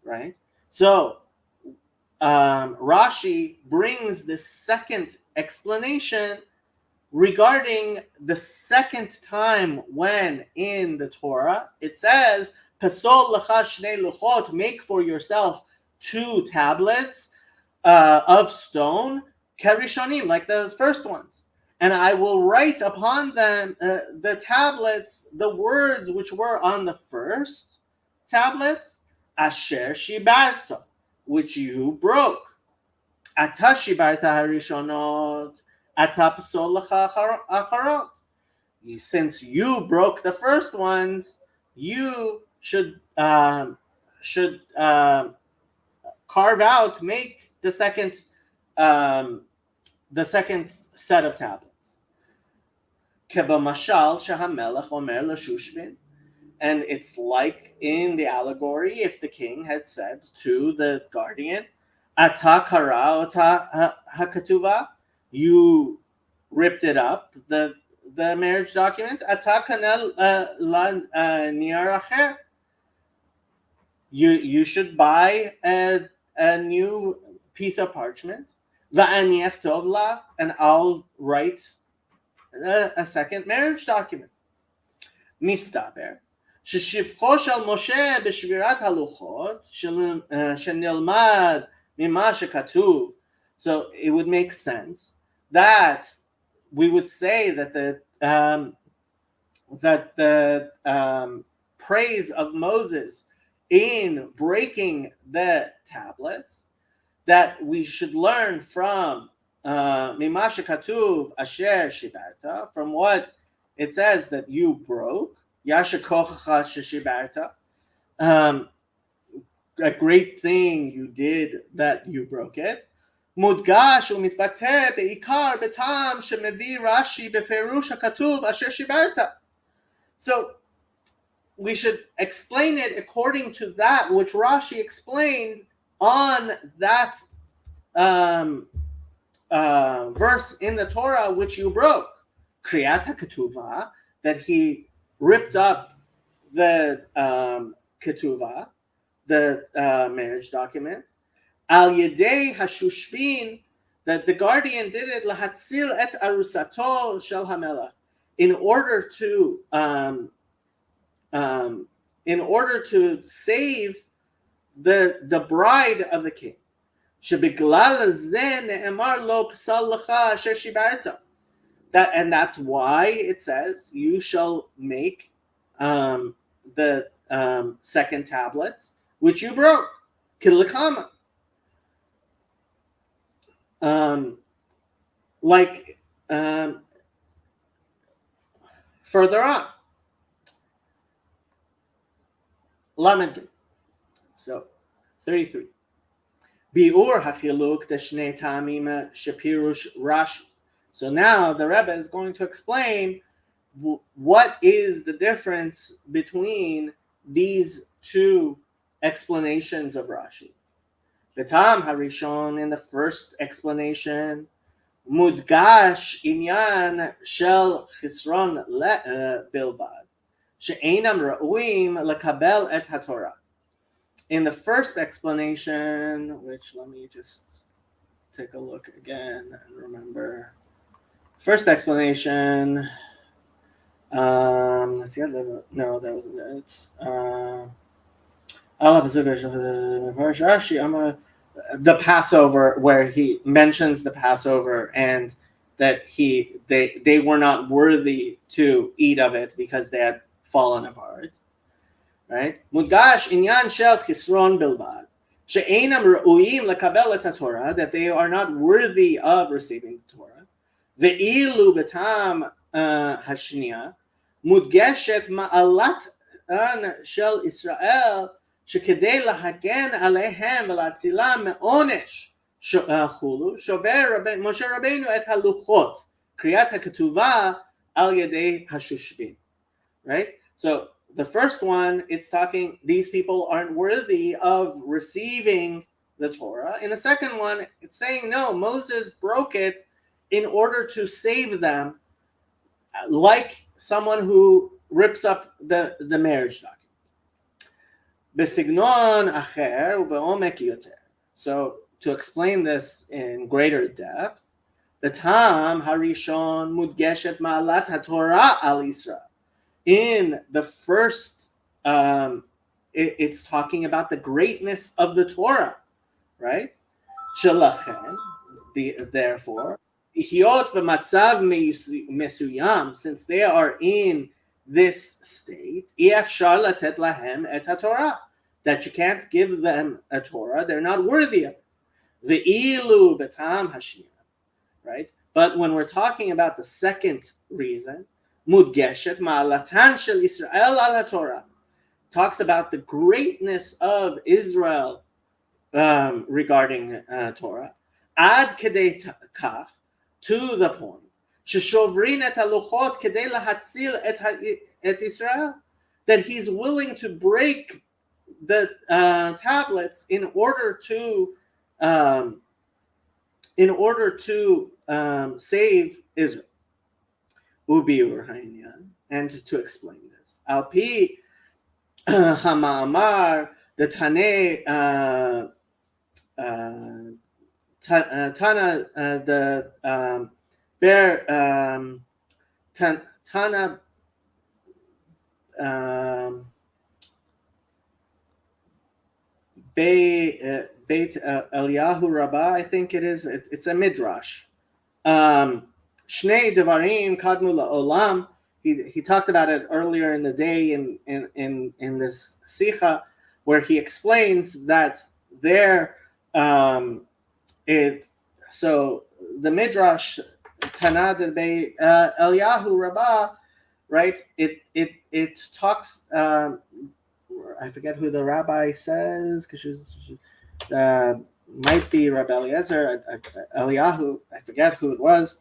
B: right? So Rashi brings the second explanation regarding the second time when in the Torah it says Pesol lecha shnei luchot, make for yourself 2 tablets of stone, kerishonim, like the first ones. And I will write upon them, the tablets, the words which were on the first tablet, asher shibarta, which you broke. Ata shibarta harishonot, ata pesol lecha acharot. Since you broke the first ones, you should carve out, make the second set of tablets. Kebamashal shahamelech omer l'shushbin, and it's like in the allegory if the king had said to the guardian, "Ata kara ota hakatuva," you ripped it up, the marriage document. "Ata kanel niar acher," you should buy a new piece of parchment. Va'aniach tov la, and I'll write a second marriage document. Mistaber sheshivcho shel Moshe b'shvirat haluchot shenilmad mima shekatuv. So it would make sense that we would say that the praise of Moses in breaking the tablets, that we should learn from Mima Shekatuv Asher Shibarta, from what it says that you broke, Yasha Kochacha Sheshibarta, a great thing you did that you broke it. Mudgash umitbater beikar betam shemevi Rashi beferush hakatuv asher shibarta. So we should explain it according to that which Rashi explained on that verse in the Torah which you broke, Kriyat HaKetuvah, that he ripped up the Ketuvah, the marriage document, Al Yedei Hashushbin, that the guardian did it, Lahatzil et Arusato Shel Hamelach, in order to save the bride of the king. Shebiglal ze ne'emar lo psal lecha asher shibarta. And that's why it says you shall make the second tablets which you broke. Kilakama. Further on. Lamed. So 33. Biur hachiluk deshnei tamim shepirush Rashi. So now the Rebbe is going to explain what is the difference between these two explanations of Rashi. The Tam Harishon, in the first explanation, mudgash inyan shel chisron bilbad she'enam ra'uim lekabel et haTorah. In the first explanation, which let me just take a look again and remember. First explanation. Let's see. No, that wasn't it. The Passover, where he mentions the Passover and that they were not worthy to eat of it because they had fallen apart. Right? Mudgash inyan shel chisron bilbad she'enam ra'uim lekabel et haTorah, that they are not worthy of receiving the Torah. Ve'ilu betam hashniya mudgeshet ma'alat shel Israel shekedei lahagen alehem v'latzilam me'onesh chulu shover Moshe Rabbeinu et haluchot kriyat haketuvah al yedei hashushbin. Right? So the first one, it's talking these people aren't worthy of receiving the Torah. In the second one, it's saying no, Moses broke it in order to save them, like someone who rips up the marriage document. B'signon acher u'be'omek yoter. So to explain this in greater depth, the Tam Harishon mudgeshet ma'alat haTorah al Yisrael. In the first, it's talking about the greatness of the Torah, right? Shelachen, therefore, Ihyot v'matzav mesuyam, since they are in this state, Efshar latet lahem et haTorah, that you can't give them a Torah, they're not worthy of it. Ve'ilu betam hashniya, right? But when we're talking about the second reason, Mudgeshet ma'alatan shel Israel al haTorah, talks about the greatness of Israel regarding Torah. Ad kedei kach, to the point. Sheshovrin et haluchot kedei lahatzil et Israel, that he's willing to break the tablets in order to save Israel. Ubiur ha'inyan, and to explain this. Al pi hama'amar, the Taneh Tana the Ber Tana Beit Eliyahu Rabbah, I think it is. It's a midrash. Shnei Devarim Kadmu La'olam. He talked about it earlier in the day in this Sicha, where he explains that there so the midrash Tanad Beit Eliyahu Rabbah, right? It talks. I forget who the rabbi says, because might be Rabbi Eliezer, Eliyahu. I forget who it was.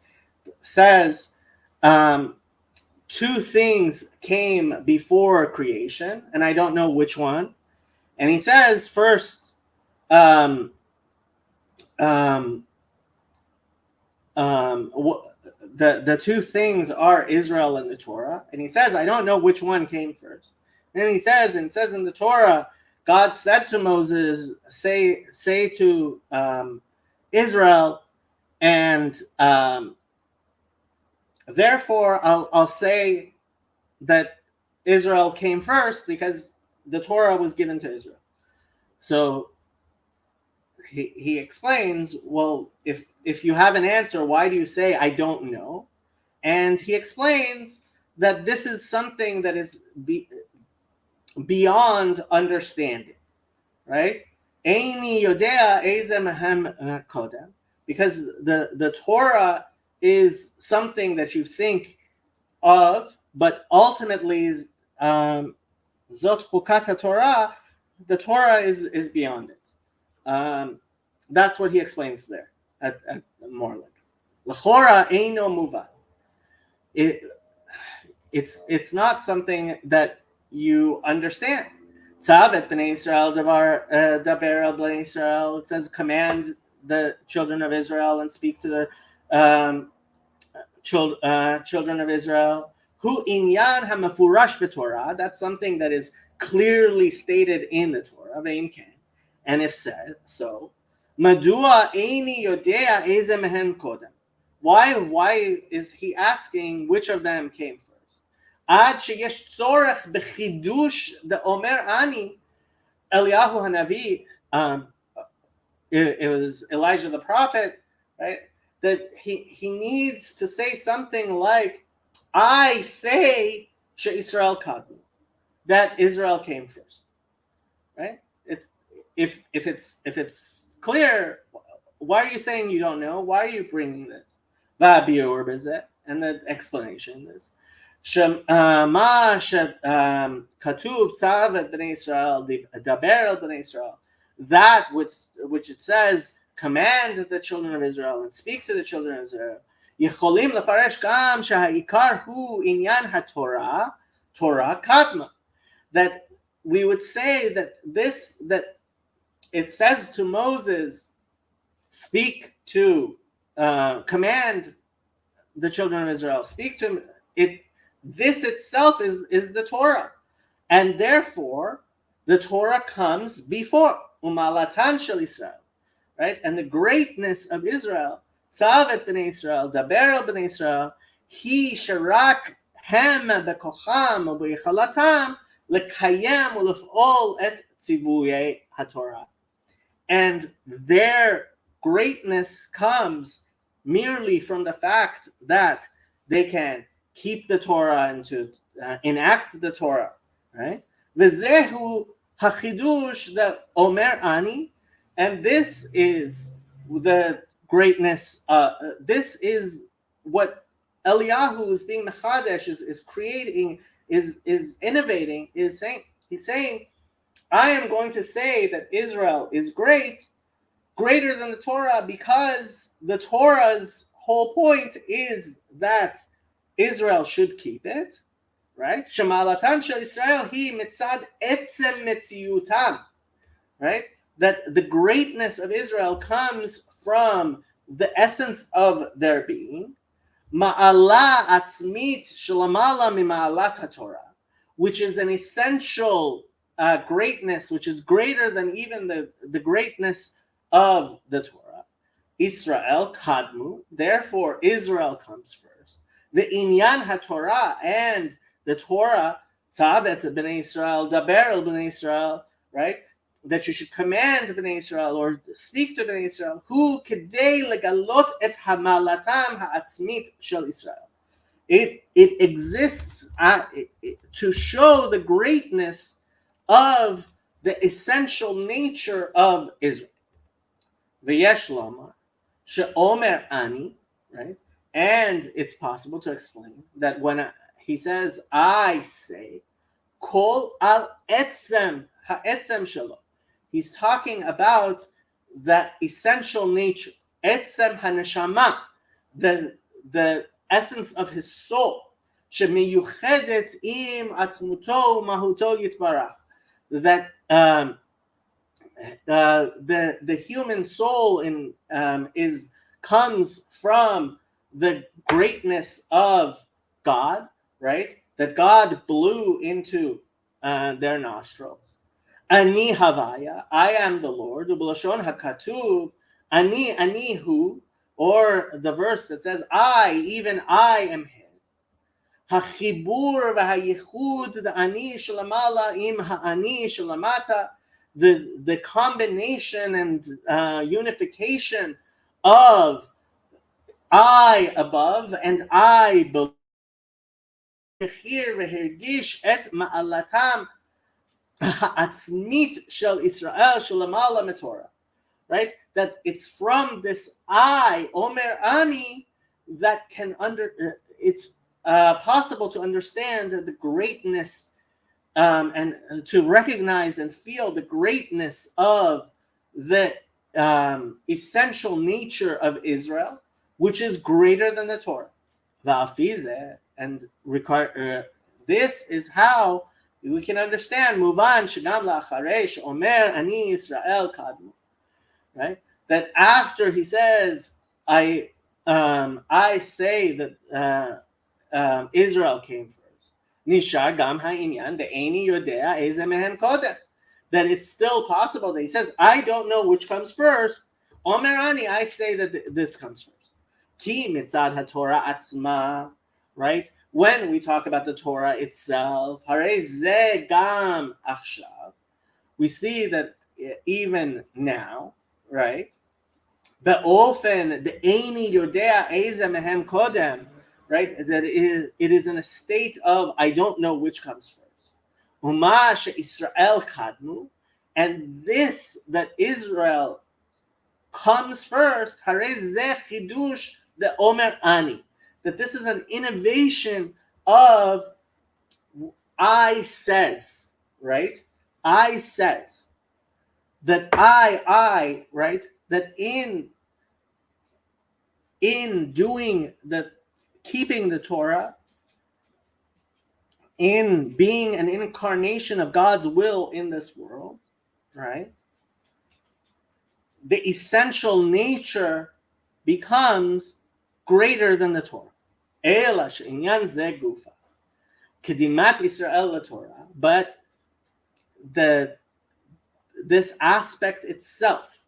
B: Says two things came before creation, and I don't know which one. And he says first, the two things are Israel and the Torah, and he says, I don't know which one came first. And then he says in the Torah, God said to Moses, say to Israel, and therefore I'll say that Israel came first because the Torah was given to Israel. So he explains, well, if you have an answer, why do you say I don't know? And he explains that this is something that is beyond understanding, right? Eini yodea eze mehem kodem, because the Torah is something that you think of, but ultimately zot chukat Torah, the Torah is beyond it. That's what he explains there at more like l'chora eino muvan. It's not something that you understand. Tzavet b'nei Israel daber al b'nei Israel. It says, command the children of Israel and speak to the children of Israel. Hu inyan hamafurash b'Torah. That's something that is clearly stated in the Torah. Ve'im ken, and if said so, madua eini yodea eze mehen kodem. Why is he asking which of them came first? Ad sheyesh tzorech b'chidush the omer ani Eliyahu Hanavi. It was Elijah the prophet, right? That he needs to say something like, I say she'Israel kadmu, that Israel came first, right? It's if it's clear, why are you saying you don't know? Why are you bringing this? Va'biur b'zeh, and the explanation is ma katuv tzavet b'nei Israel daber el b'nei Israel, that which it says, command the children of Israel and speak to the children of Israel. Yicholim lefaresh gam sheha'ikar hu inyan haTorah, Torah kadma. That we would say that it says to Moses, speak to, command the children of Israel, speak to it. This itself is the Torah, and therefore the Torah comes before umalatan shel Israel, right? And the greatness of Israel, tzavet b'nei Israel, daber el b'nei Israel, he sharak hem bekocham u'beichalatam lekayem u'lef'ol et tzivuyei haTorah, and their greatness comes merely from the fact that they can keep the Torah and to enact the Torah, right? V'zehu hachidush the omer ani, and this is the greatness. This is what Eliyahu is being mechadesh, is creating, is innovating, is saying. He's saying, I am going to say that Israel is greater than the Torah, because the Torah's whole point is that Israel should keep it, right? Shemalatan shel Israel hi mitzad etzem metziyutam, right? That the greatness of Israel comes from the essence of their being. Ma'ala atzmit shelamala mima'alat haTorah, which is an essential greatness, which is greater than even the greatness of the Torah. Israel kadmu, therefore Israel comes first. The inyan haTorah, and the Torah, tzavet b'nei Israel, daber el b'nei Israel, right? That you should command b'nei Israel or speak to b'nei Israel, hu kedei legalot et hamalatam ha'atzmit shel Israel. It exists to show the greatness of the essential nature of Israel. V'yesh lomar she'omer ani, right? And it's possible to explain that when he says, I say, kol al etzem ha'etzem shelo, he's talking about that essential nature, etzem haneshama, the essence of his soul, shemiyuchedet im atzmuto mahuto yitbarach, that the human soul is comes from the greatness of God, right? That God blew into their nostrils. Ani Havaya, I am the Lord. Ubelashon hakatuv, ani hu, or the verse that says, I, even I am Him. Hachibur v'hayichud, the ani shalamala im ha'ani shalamata, the combination and unification of I above and I below. V'hergish et ma'alatam ha'atzmit shel Israel shalamala metorah. Right? That it's from this I, Omer Ani, that can it's possible to understand the greatness and to recognize and feel the greatness of the essential nature of Israel, which is greater than the Torah. And this is how we can understand Muvan Shagam La'acharesh Omer Ani Israel Kadmu. Right? That after he says, I say that Israel came first. Nishar gam ha'inyan de'eni yodea eze mehem kodem. That it's still possible that he says, I don't know which comes first. Omer ani, I say that this comes first. Ki mitzad haTorah atzma, right? When we talk about the Torah itself, harei ze gam achshav, we see that even now, right? The ofen, the eini yodea eze mehem kodem, right? That it is in a state of I don't know which comes first. Uma she'Israel kadmu, and this that Israel comes first. Harei ze chidush the omer ani, that this is an innovation of I says, right? I says. That I, right? That in doing the keeping the Torah, in being an incarnation of God's will in this world, right? The essential nature becomes greater than the Torah. Ela she'inyan ze gufa, kedimat Israel LaTorah, but this aspect itself,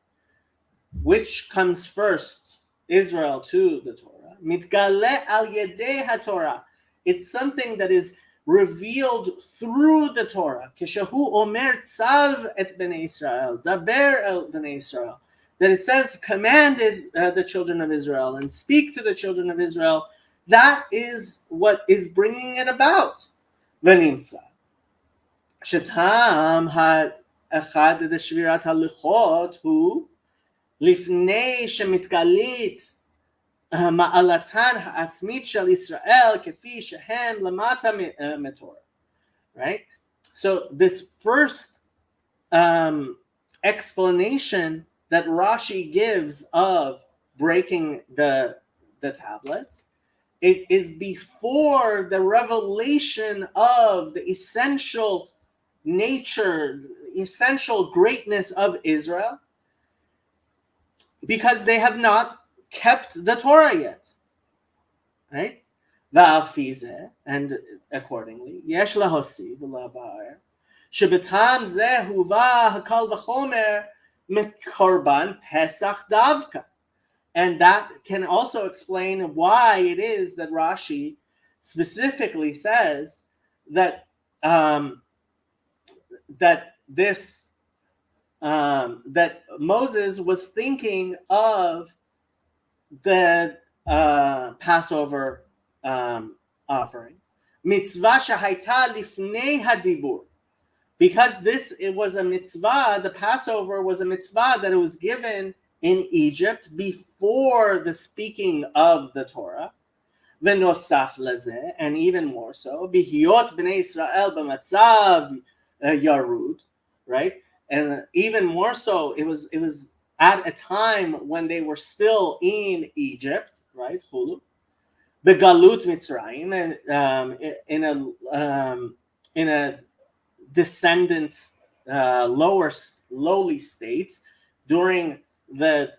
B: which comes first, Israel to the Torah, mitgale al yedei haTorah, it's something that is revealed through the Torah. Keshahu omer tzav et bnei Israel, daber el bnei Israel, that it says, command is the children of Israel and speak to the children of Israel. That is what is bringing it about. V'nimtza shetam ha-echad de shvirat ha-luchot hu לפני שמתגלית מעלתן העצמית של ישראל כפי שהן למטה מתורה. Right? So this first explanation that Rashi gives of breaking the tablets, it is before the revelation of the essential nature, essential greatness of Israel, because they have not kept the Torah yet, right? And accordingly, yesh lahosi v'labar shebetam zeh huva hakal v'chomer mikorban Pesach davka, and that can also explain why it is that Rashi specifically says that that Moses was thinking of the Passover offering, mitzvah shahaita lifnei hadibur, because it was a mitzvah. The Passover was a mitzvah that it was given in Egypt before the speaking of the Torah. V'nosaf lezeh, and even more so, bihiyot bnei Israel b'matzav yarud, right? And even more so, it was at a time when they were still in Egypt, right? Hulu, the Galut Mitzrayim, and in a descendant, lowly state during the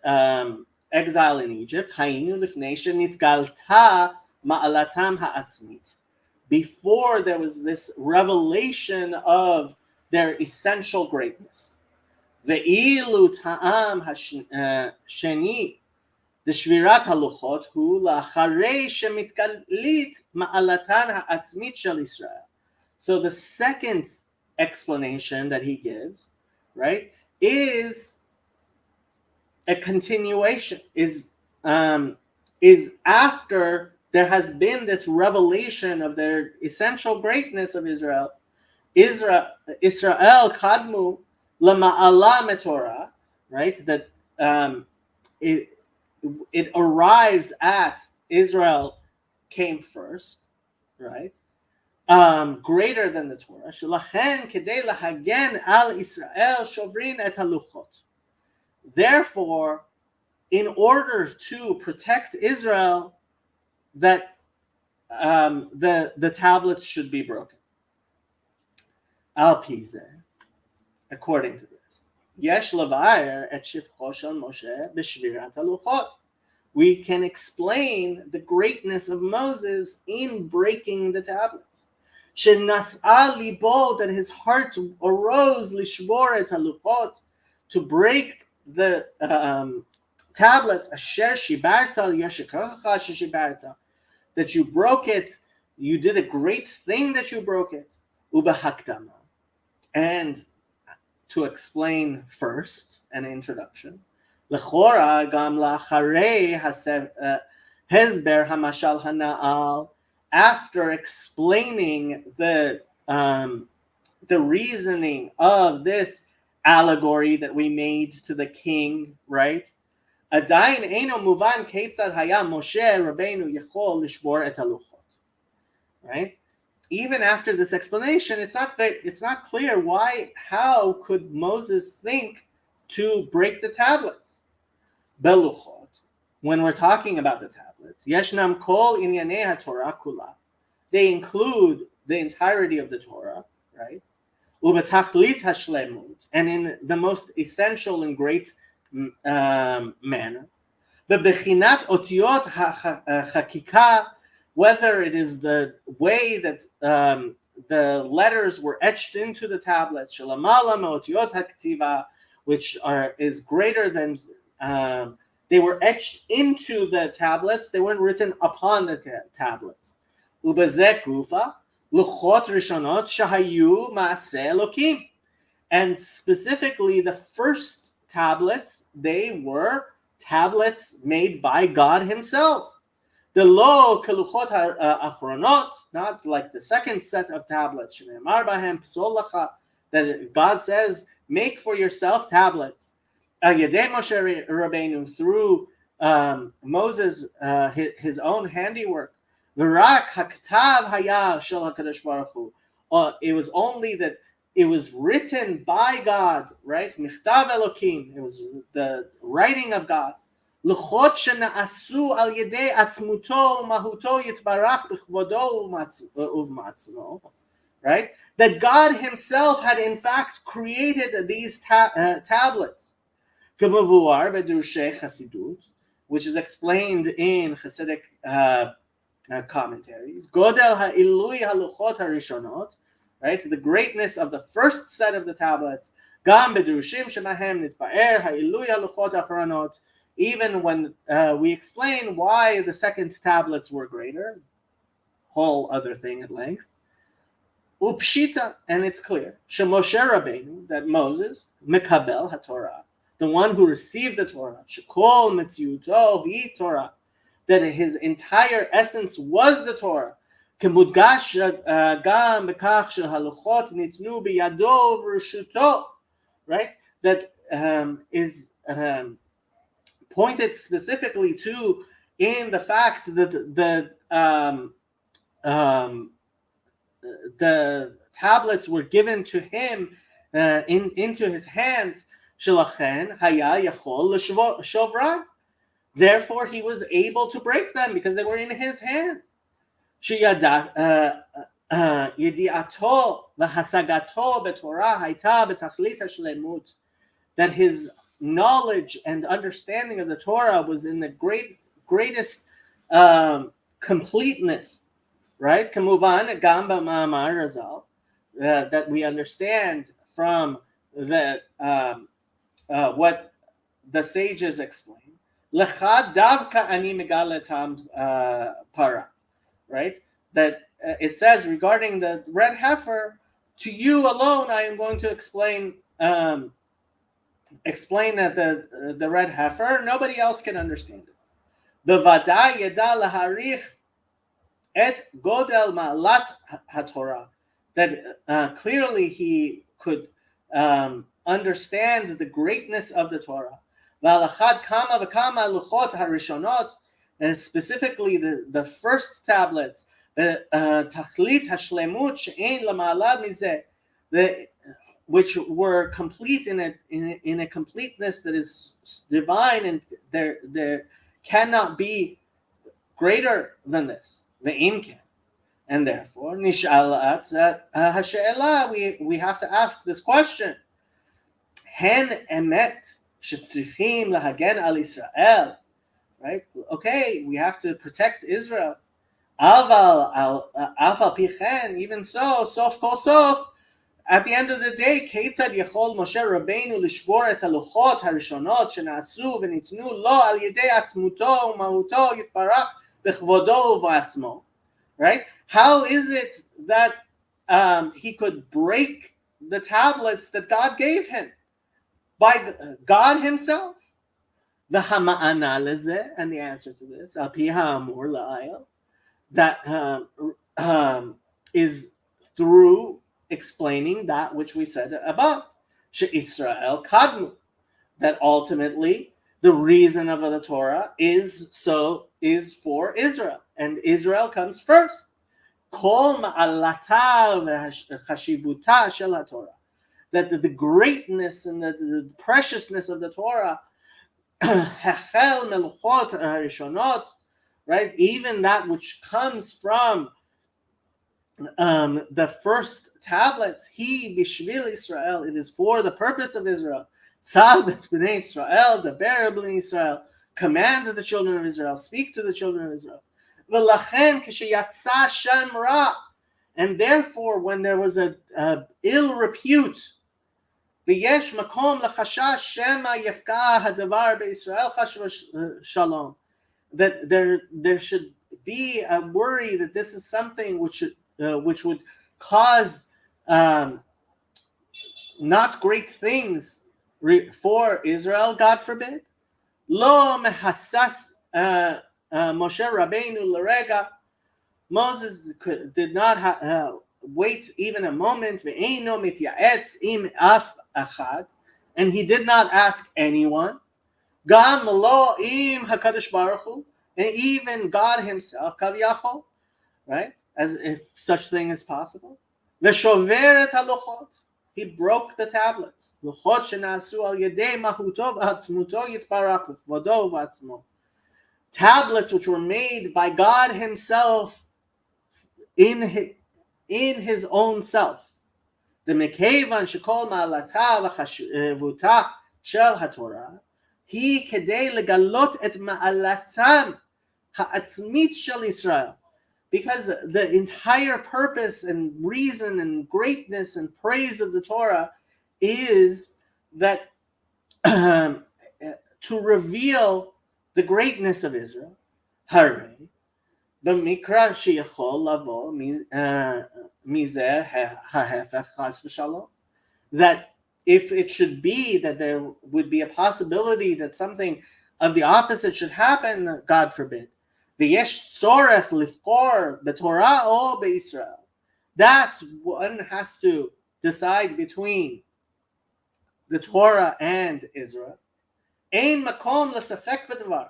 B: exile in Egypt, Hayinu lifnei shenitgalta ma'alatam ha'atzmit. Before there was this revelation of their essential greatness. Ve'ilu ta'am hasheni deshvirat haluchot hu la'acharei shemitgalit ma'alatan ha'atzmit shel Israel. So the second explanation that he gives, right, is a continuation, is after there has been this revelation of their essential greatness of Israel. Israel kadmu lama'ala metorah, right? That it arrives at Israel came first, right? Greater than the Torah. Shelachen kedei lahagen al Israel shovrin et haluchot. Therefore, in order to protect Israel, that the tablets should be broken. Al pizeh, according to this, yesh lavayer et shivcho shel Moshe b'shvirat haluchot. We can explain the greatness of Moses in breaking the tablets. Shenas'a libo, that his heart arose lishbor et haluchot, to break the tablets. Asher shibarta yashikacha shibarta, that you broke it, you did a great thing that you broke it. Ubahakdama, and to explain first, an introduction. Lechora gam lacharei hezber hamashal hana'al, after explaining the reasoning of this allegory that we made to the king, right? Adayin eino muvan ketzad haya Moshe Rabbeinu yechol lishbor et haluchot. Right? Even after this explanation, it's not clear how could Moses think to break the tablets. Beluchot, when we're talking about the tablets, yeshnam kol inyanei haTorah kula, they include the entirety of the Torah, right? Ubetachlit hashlemut, and in the most essential and great manner. Bebechinat otiot hachakika, whether it is the way that the letters were etched into the tablets, shalamala meotiot haktiva, which is greater than, they were etched into the tablets, they weren't written upon the tablets. Ubezek gufa luchot rishonot shahayu maaseh Elokim, and specifically the first tablets, they were tablets made by God Himself. The lo keluchot achronot, not like the second set of tablets. Shneimar bahem psol lacha, that God says, make for yourself tablets. Al yedei Moshe Rabbeinu, through Moses, his own handiwork. V'rak haktav haya shel HaKadosh Baruch Hu. It was only that it was written by God, right? Michtav Elokim. It was the writing of God. Luchot shena'asu al yedei atzmuto mahuto yitbarach b'chvodo uv'matzmo. Right? That God Himself had in fact created these tablets. K'mavuar b'drushei Chasidut, which is explained in Hasidic commentaries. Godel ha'ilui haluchot harishonot, right? The greatness of the first set of the tablets. Gam b'drushim shemahem nitba'er ha'ilui haluchot achronot. Even when we explain why the second tablets were greater, whole other thing at length. Upshita, and it's clear, Shemoshe Rabbeinu, that Moses, Mekabel HaTorah, the one who received the Torah, Shekol Metziuto Hi Torah, that his entire essence was the Torah. Kemudgash Gam Bekach Shel Haluchot Nitnu Biyado V'Rishuto, right? That is pointed specifically to in the fact that the tablets were given to him into his hands. Shelachen haya yachol l'shovran. Therefore, he was able to break them because they were in his hand. Yediato v'hasagato b'Torah hayta b'tachlit hashlemut. That his knowledge and understanding of the Torah was in the greatest completeness, right? Kamuvan gam b'ma'amar Razal, that we understand from the what the sages explain. Lecha davka ani megala tam para, right? That it says regarding the red heifer, to you alone I am going to explain that the red heifer, nobody else can understand it. V'Atah yeda laharich et godel ma'alat haTorah, that clearly he could understand the greatness of the Torah. V'alachad kama v'kama luchot harishonot, and specifically the first tablets, the tachlit hashlemut she'ein lama'ala mizeh, which were complete in a completeness that is divine, and there cannot be greater than this. The im can, and therefore nishalat hashe'ela, we have to ask this question: Hen emet shetzrichim lahagen al Israel, right? Okay, we have to protect Israel. Aval pichen, even so, sof kol sof. At the end of the day, Ketzad Yechol Moshe Rabbeinu Lishbor et Haluchot Harishonot Shenasu V'Nitnu Lo Al Yedei Atzmuto U'Mahuto Yitbarach B'Chvodo U'V'Atzmo. Right? How is it that he could break the tablets that God gave him? By God Himself? The Hama'ana Lezeh, and the answer to this, Al Pi Ha'amur La'ayel, that is through explaining that which we said above, She'Israel Kadmu, that ultimately the reason of the Torah is for Israel, and Israel comes first. Kol ma'alata v'chashivuta shel haTorah, that the greatness and the preciousness of the Torah, hechel meluchot harishonot, right? Even that which comes from the first tablets, he bishvil Israel, it is for the purpose of Israel. Tzav et bnei Israel, daber bnei Israel, command the children of Israel, speak to the children of Israel. V'lachen k'sheyatsa shem ra, and therefore when there was a ill repute, v'yesh makom l'chashash shema yefka hadavar be'Israel chash shalom, that there should be a worry that this is something which would cause not great things for Israel, God forbid. Lo mehassas Moshe Rabbeinu l'rega. Moses did not wait even a moment. Ve'eino mityaetz im af achad, and he did not ask anyone. Gam lo im hakadosh baruch hu, and even God Himself, kaviyachol, right? As if such thing is possible. V'shover et haluchot, he broke the tablets. Luchot shenasu al yedei mahuto v'atzmuto yitbarach v'chvodo v'atzmo. Tablets which were made by God Himself in His own self. The mekevan shekol ma'alata v'chashivuta shel haTorah, he kedei legalot et ma'alatam ha'atzmit shel Israel. Because the entire purpose and reason and greatness and praise of the Torah is that to reveal the greatness of Israel. Hare, b'mikra sheyachol lavo mizeh ha'hefech chas v'shalom. That if it should be that there would be a possibility that something of the opposite should happen, God forbid. V'yesh tzorech lifkor b'Torah o b'Israel. That one has to decide between the Torah and Israel. Ein makom l'safek b'davar.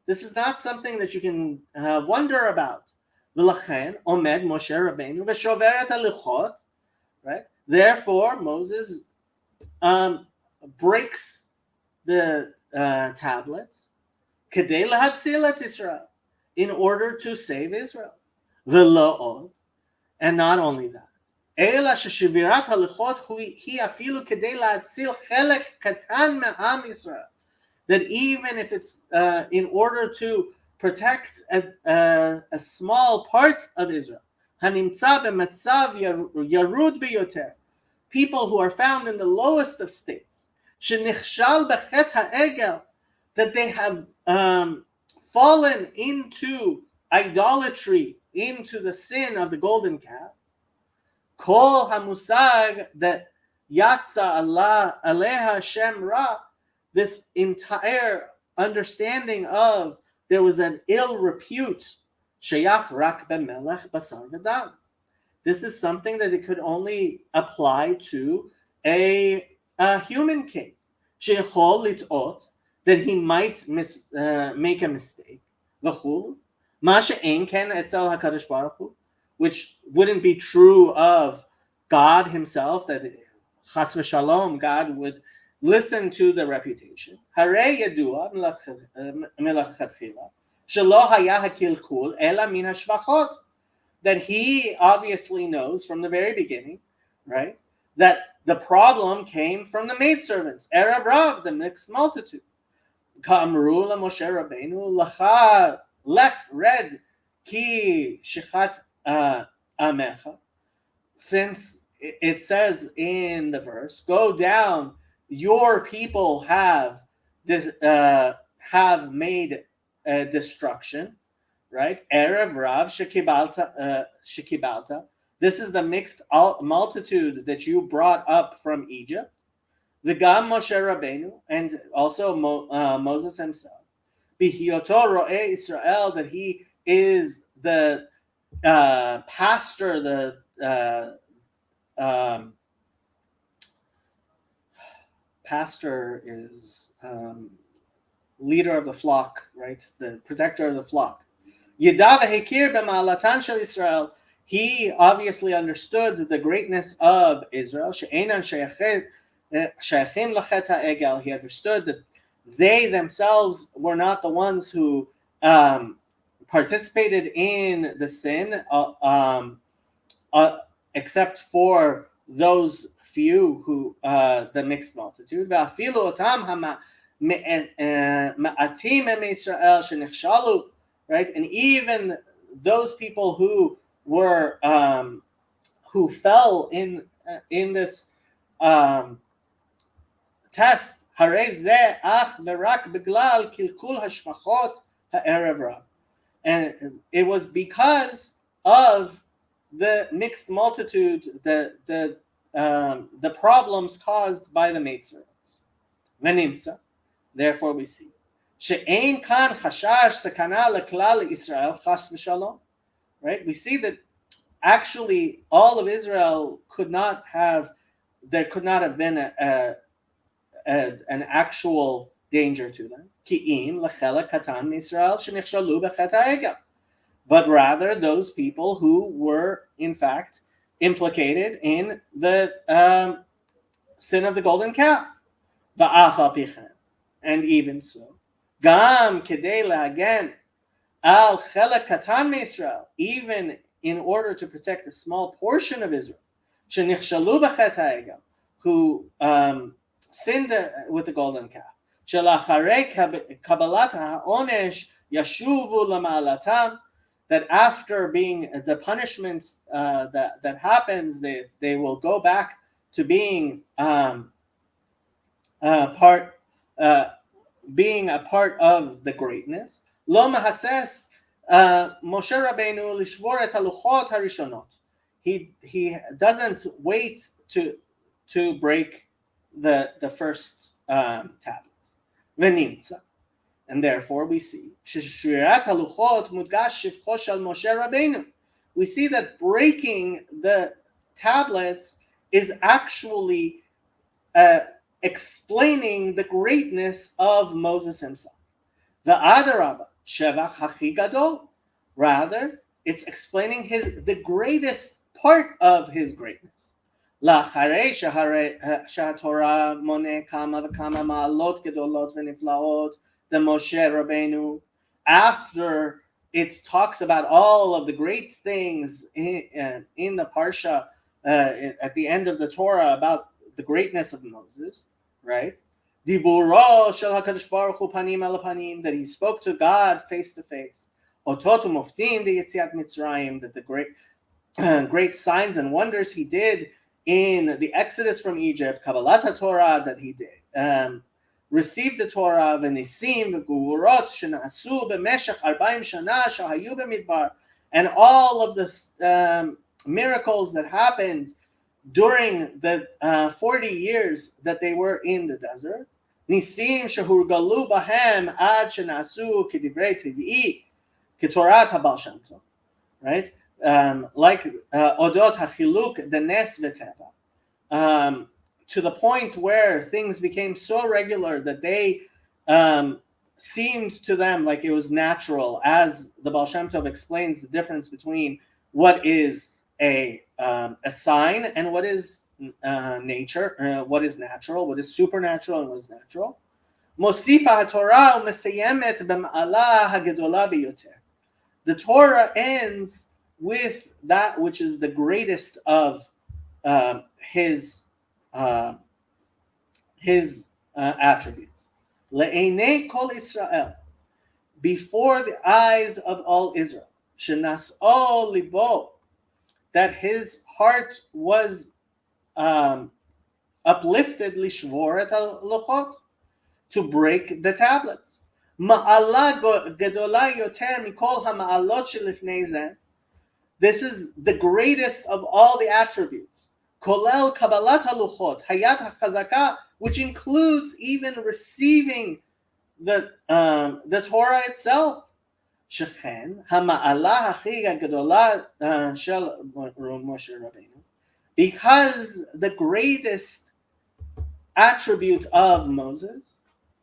B: This is not something that you can wonder about. V'lachen omed Moshe Rabbeinu v'shover et haluchot. Right. Therefore, Moses breaks the tablets kedei lahatzil et Israel, in order to save Israel. V'lo, and not only that. אלא ששבירת הלוחות היא אפילו כדי להציל חלק קטן מעם ישראל. That even if it's in order to protect a small part of Israel, הנמצא במצב ירוד ביותר, people who are found in the lowest of states, שנכשל בחטא העגל, that they have fallen into idolatry, into the sin of the golden calf, כל המושג that יצא עליה שם רע, this entire understanding of there was an ill repute, שייך רק במלך בשר ודם. This is something that it could only apply to a human king. שיכול לטעות, that he might make a mistake. וכו'. מה שאין כן אצל הקדוש ברוך הוא, which wouldn't be true of God himself, that chas v'shalom, God would listen to the reputation. Harei yadua melachtchila shelo haya hakilkul ela min hashvachot, that he obviously knows from the very beginning, right, that the problem came from the maidservants, erev rav, the mixed multitude. Ka'amru Moshe Rabbeinu lacha lech red ki shichat amecha, since it says in the verse, go down, your people have made destruction, right? Erev Rav shekibalta. This is the mixed multitude that you brought up from Egypt. V'gam Moshe Rabbeinu, and also Moses himself. Bihiyoto ro'eh Israel, that he is the pastor, the pastor is leader of the flock, right? The protector of the flock. Yeda v'hekir b'ma'alatan shel Israel. He obviously understood the greatness of Israel. She'enan sheyachin lachet ha'egel. He understood that they themselves were not the ones who participated in the sin, except for those few who, the mixed multitude. Ve'afilu otam ma'atim em Israel shenichshalu, right? And even those people who were who fell in this test, harei zeh ach v'rak beglal kilkul hashvachot ha'erev rav, and it was because of the mixed multitude, the problems caused by the maidservants. V'nimtza, therefore we see she'ein kan chashash sakana leklal Israel chas v'shalom. Right, we see that actually all of Israel could not have been an actual danger to them. Ki'im lechelek katan Israel shenichshalu b'chet ha'egel, but rather those people who were in fact implicated in the sin of the golden calf. V'af al pichem, and even so, gam kedei la'agen al chelek katan me'Israel, even in order to protect a small portion of Israel, shenichshalu b'chet ha'egel, who sinned with the golden calf, shelacharei kabbalat ha'onesh yashuvu lama'alatam, that after being the punishment that happens, they will go back to being being a part of the greatness. Lo mahases Moshe Rabbeinu lishvor et haluchot harishonot. He doesn't wait to break the first tablets. V'nimtza, and therefore we see sheshvirat haluchot mudgash shivcho shel Moshe Rabbeinu. We see that breaking the tablets is actually explaining the greatness of Moses himself. The adarabah shevach hachi gadol, rather it's explaining the greatest part of his greatness. La'charei shehatorah moneh kama v'kama ma'alot gedolot v'niflaot the Moshe Rabbeinu, after it talks about all of the great things in the parsha at the end of the Torah about the greatness of Moses, right? Diburo shel HaKadosh Baruch Hu panim al panim, that he spoke to God face to face. Otot u'moftim de Yetziat Mitzrayim, that the great signs and wonders he did in the Exodus from Egypt, Kabbalat Torah, that he did, received the Torah, v'nisim v'gurot shena'asu b'meshech 40 shana shahayu b'midbar, and all of the miracles that happened during the 40 years that they were in the desert. Nisim shehurgalu bahem ad shena'asu k'divrei tevi'i k'torat habal Shem Tov, right? Like Odot HaChiluk, the Nes V'Teva, to the point where things became so regular that they seemed to them like it was natural, as the Baal Shem Tov explains the difference between what is a sign and what is nature, what is natural, what is supernatural, and what is natural. Mosifa HaTorah u'mesayemet b'ma'ala ha'gedola biyoter. The Torah ends with that which is the greatest of his attributes. Le'enei kol Israel, before the eyes of all Israel. Shenas'o libo, that his heart was uplifted, lishvor et halochot, to break the tablets. Ma'ala gedola yoter mikol ha'ma'alot shelifnei zeh. This is the greatest of all the attributes. Kolel kabbalat haluchot, hayat hachazaka, which includes even receiving the Torah itself. Shechen hama'ala hachi gedola shel Moshe Rabbeinu, because the greatest attribute of Moses,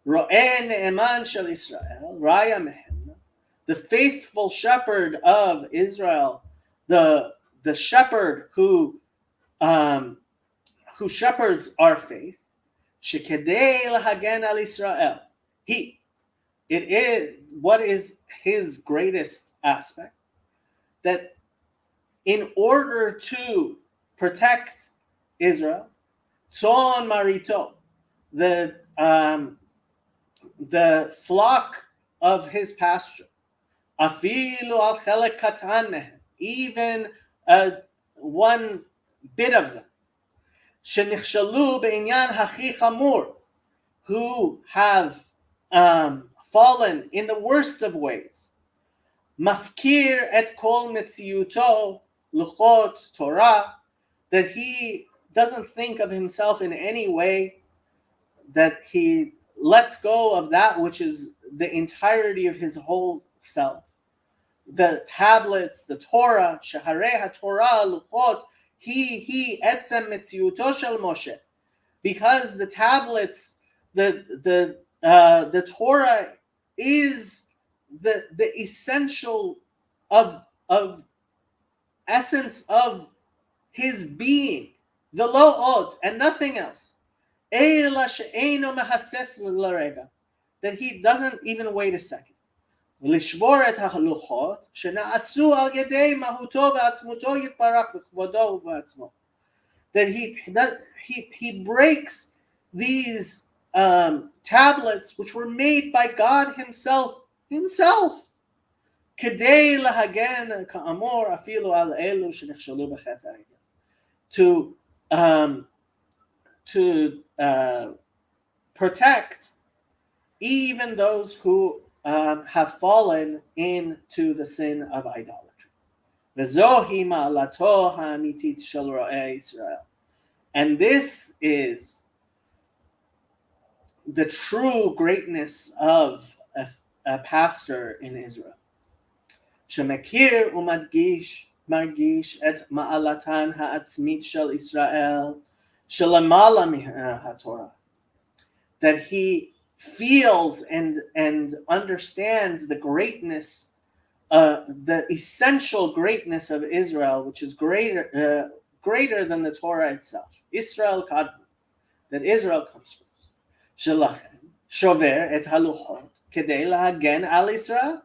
B: ro'eh ne'eman shel Israel, raya mehem, the faithful shepherd of Israel, the shepherd who shepherds our faith, shekedei lahagen al Israel. It is what is his greatest aspect, that in order to protect Israel, tzon marito, the flock of his pasture, afilu al chelek katan mehem, even one bit of them, shenichshalu beinyan hachi chamur, who have fallen in the worst of ways, mafkir et kol metziyuto luchot Torah, that he doesn't think of himself in any way, that he lets go of that which is the entirety of his whole self. The tablets, the Torah, Shaharei HaTorah, Luchot, he etzem metziyuto shel Moshe, because the tablets, the Torah is the essential of essence of his being, the lo'ot, and nothing else. That he doesn't even wait a second. ולשבור את הלוחות שנעשו על ידי מהותו ועצמותו יתברך בכבודו ובעצמו. That he breaks these tablets which were made by God himself. כדי להגן כאמור אפילו על אלו שנכשלו בחטא העגל. To protect even those who have fallen into the sin of idolatry. V'zohi ma'alato ha'amitit shel ro'ei Israel. And this is the true greatness of a pastor in Israel. Shemekir u'margish et ma'alatan ha'atzmit shel Israel shelamala ha'torah. That he feels and understands the greatness, the essential greatness of Israel, which is greater than the Torah itself. Israel kadma, that Israel comes first. Shelachem shover et haluchot kedei lahagen al Israel,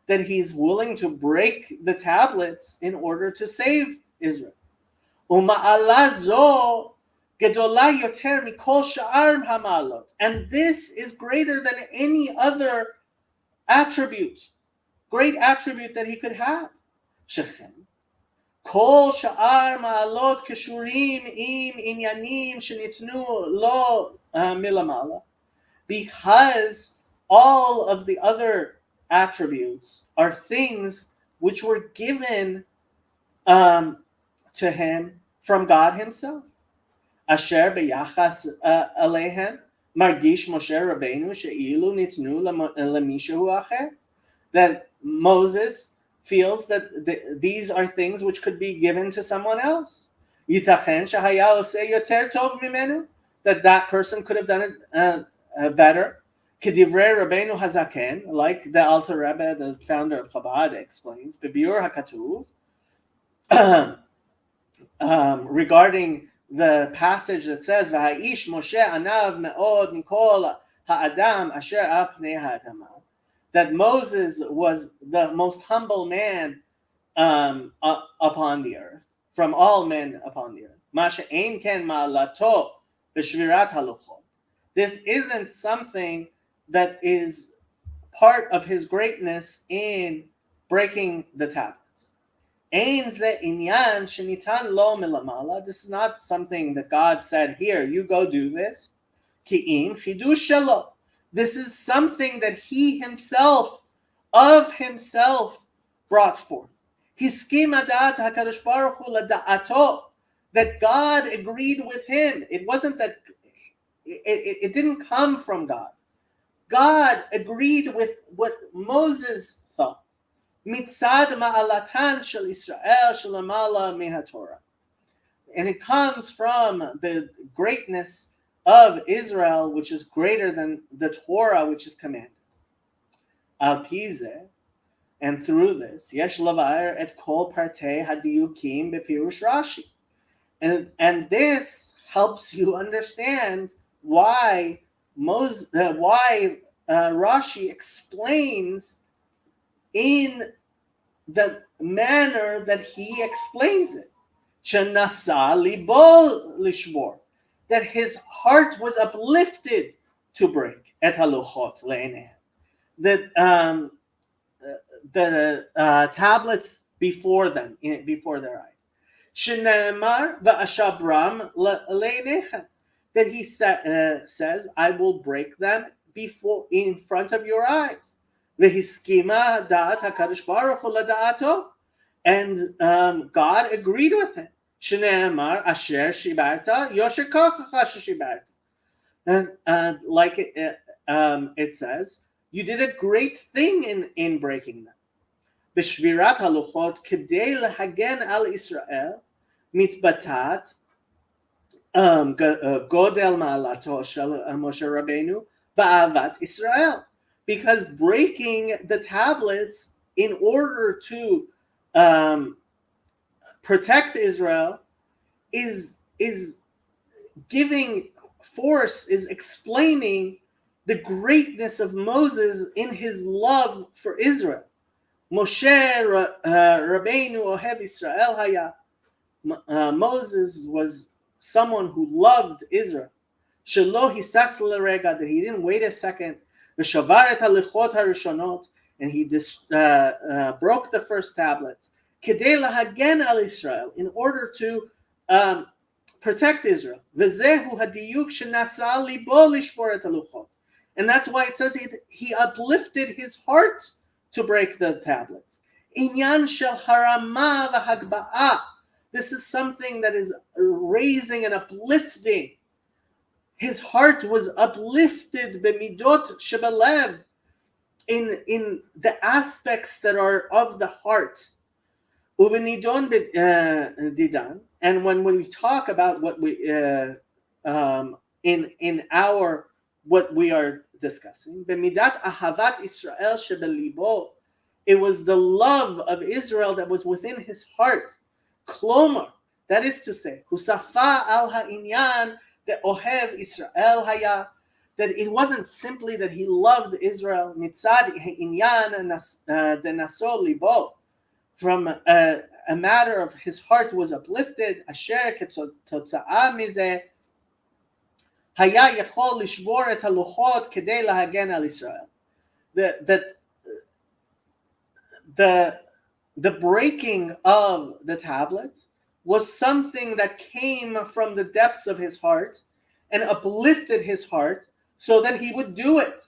B: that he's willing to break the tablets in order to save Israel. ומעלה זו גדולה יותר מכל שאר המעלות. And this is greater than any other attribute, great attribute that he could have. שכן, כל שאר מעלות קשורים עם עניינים שניתנו לו מלמעלה. Because all of the other attributes are things which were given to him from God himself. Asher b'yachas aleihem margish Moshe Rabbeinu she'ilu nitnu lemishehu acher. That Moses feels that these are things which could be given to someone else. Yitachen shehaya oseh yoter tov mimenu. That person could have done it better. Kedivrei Rabbeinu Hazaken, like the Alter Rebbe, the founder of Chabad, explains, Bebiur HaKatuv, regarding the passage that says, V'ha'ish Moshe anav me'od mikol ha'adam asher al pnei ha'adama, that Moses was the most humble man upon the earth, from all men upon the earth. Ma she'ein ken ma'alato b'shvirat haluchot. This isn't something that is part of his greatness in breaking the tablets. This is not something that God said, here, you go do this. This is something that he himself, of himself, brought forth. That God agreed with him. It wasn't that it didn't come from God. God agreed with what Moses thought. Mitzad ma'alatan shel Israel shelamala mehatorah. And it comes from the greatness of Israel, which is greater than the Torah, which is commanded. Al pizeh, and through this, yesh lavair et kol partei hadiyukim bepirush Rashi. And this helps you understand why Rashi explains in the manner that he explains it. Shenasa libo lishbor, that his heart was uplifted to break et haluchot le'enehem, that the tablets before them, before their eyes. Shenemar va'ashabram le'enechem, that he says, I will break them before, in front of your eyes. V'hiskima da'at HaKadosh Baruch Hu lada'ato, and God agreed with him. Shenemar asher shibarta yosher kochacha sheshibarta, and like it says, you did a great thing in breaking them. B'shvirat haluchot kedei lehagen al Israel mitbatat godel ma'alato shel Moshe Rabbeinu ba'avat Israel, because breaking the tablets in order to protect Israel is giving force, is explaining the greatness of Moses in his love for Israel. Moshe Rabbeinu Ohev Israel Haya. Moses was someone who loved Israel. Shelo hisas l'rega, that he didn't wait a second. V'shavar et halichot harishonot, and he broke the first tablets. Kedei lahagen al Israel, in order to protect Israel. V'zehu hadiyuk shenasa libo lishbor et haluchot, and that's why it says he uplifted his heart to break the tablets. Inyan shel harama v'hagba'ah. This is something that is raising and uplifting. His heart was uplifted b'midot shebalev, in the aspects that are of the heart. Uvenidon didan, and when we talk about what we in our what we are discussing, b'midat ahavat Israel shebelibo, it was the love of Israel that was within his heart. Klomar, that is to say, husafa al ha'inyan the ohev Israel haya, that it wasn't simply that he loved Israel, mitzad ha'inyan the naso libo, from a matter of his heart was uplifted. Asher ketotza'a mizeh haya yachol lishbor et haluchot kedei lahagen al Israel. The breaking of the tablets was something that came from the depths of his heart and uplifted his heart so that he would do it.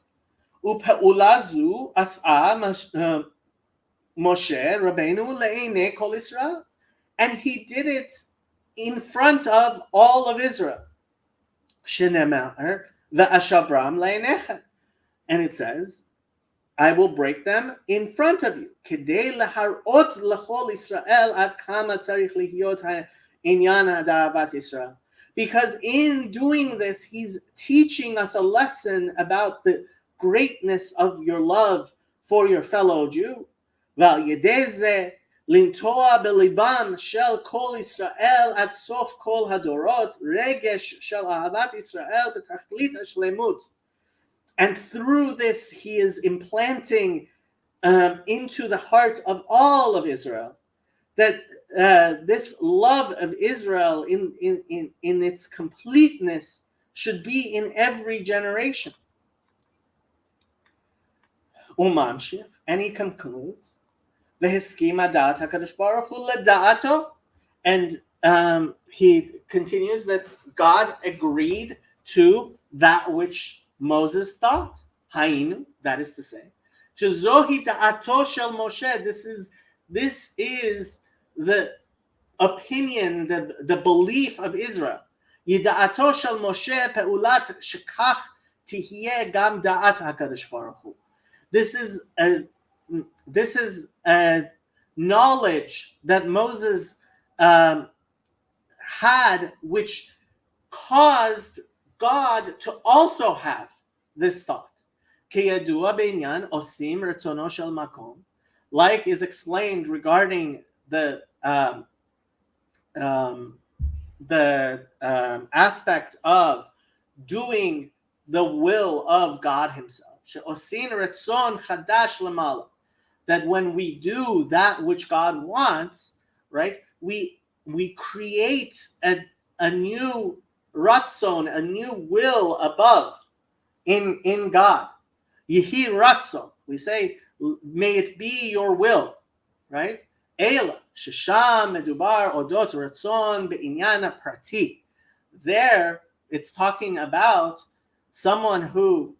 B: Upe'ula zu as'a Moshe Rabbeinu le'einei kol Israel, and he did it in front of all of Israel. Shenemar ve'ashabram le'einecha, and it says, I will break them in front of you. Kedei leharot lechol Israel ad kama tzarich lihyot ha'inyan ha'da'avat Israel. Because in doing this, he's teaching us a lesson about the greatness of your love for your fellow Jew. ועל ידי זה לנטוע בליבם של כל ישראל עד סוף כל הדורות רגש של אהבת ישראל בתכלית השלמות. And through this he is implanting into the heart of all of Israel that this love of Israel in its completeness should be in every generation. Umamshich, and he concludes, V'heskim adat HaKadosh Baruch Hu leda'ato, and he continues that God agreed to that which Moses thought. Hainu, that is to say, shezohi da'ato shel Moshe. This is the opinion, the belief of Israel. Yida'ato shel Moshe pe'ulat shekach tihyeh gam da'at HaKadosh Baruch Hu. This is a knowledge that Moses had, which caused God to also have this thought. Keyadua beinyan osim retzono shel makom, like is explained regarding the aspect of doing the will of God Himself. She'osin retzon chadash lamala, that when we do that which God wants, right, we create a new ratzon, a new will above in God. Yehi ratzon, we say, may it be your will, right? Ela shesham medubar odot ratzon beinyan prati. There, it's talking about someone who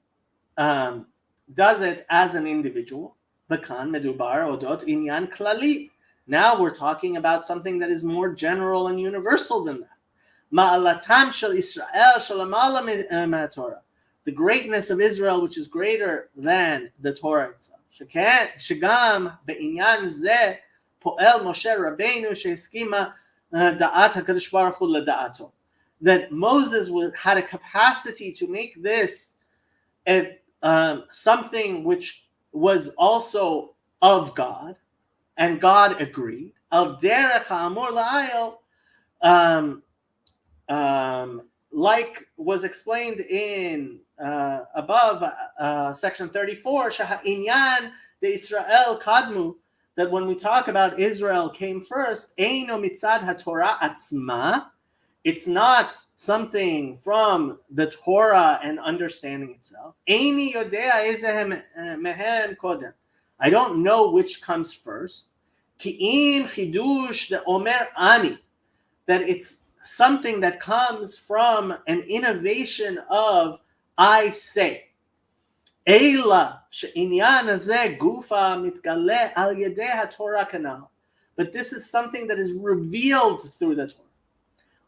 B: does it as an individual. V'kan medubar odot inyan klali. Now we're talking about something that is more general and universal than that. Ma'alatam shel Israel shalamala ma'Torah. The greatness of Israel, which is greater than the Torah itself. Shegam be'inyan zeh po'el Moshe Rabbeinu she'eskima da'at HaKadosh Baruch Hu leda'ato. That Moses had a capacity to make this something which was also of God, and God agreed. Al derech ha'amur la'ayil, like was explained in above section 34, Shaha'inyan de Israel kadmu, that when we talk about Israel came first, eino mitzad haTorah atzma, it's not something from the Torah and understanding itself. Eini yodea ezehem mehem kodem. I don't know which comes first. Ki im chidush de omer ani, that it's something that comes from an innovation of I say. Eila she'inyan hazeh gufa mitgaleh al yedei haTorah kanal. But this is something that is revealed through the Torah.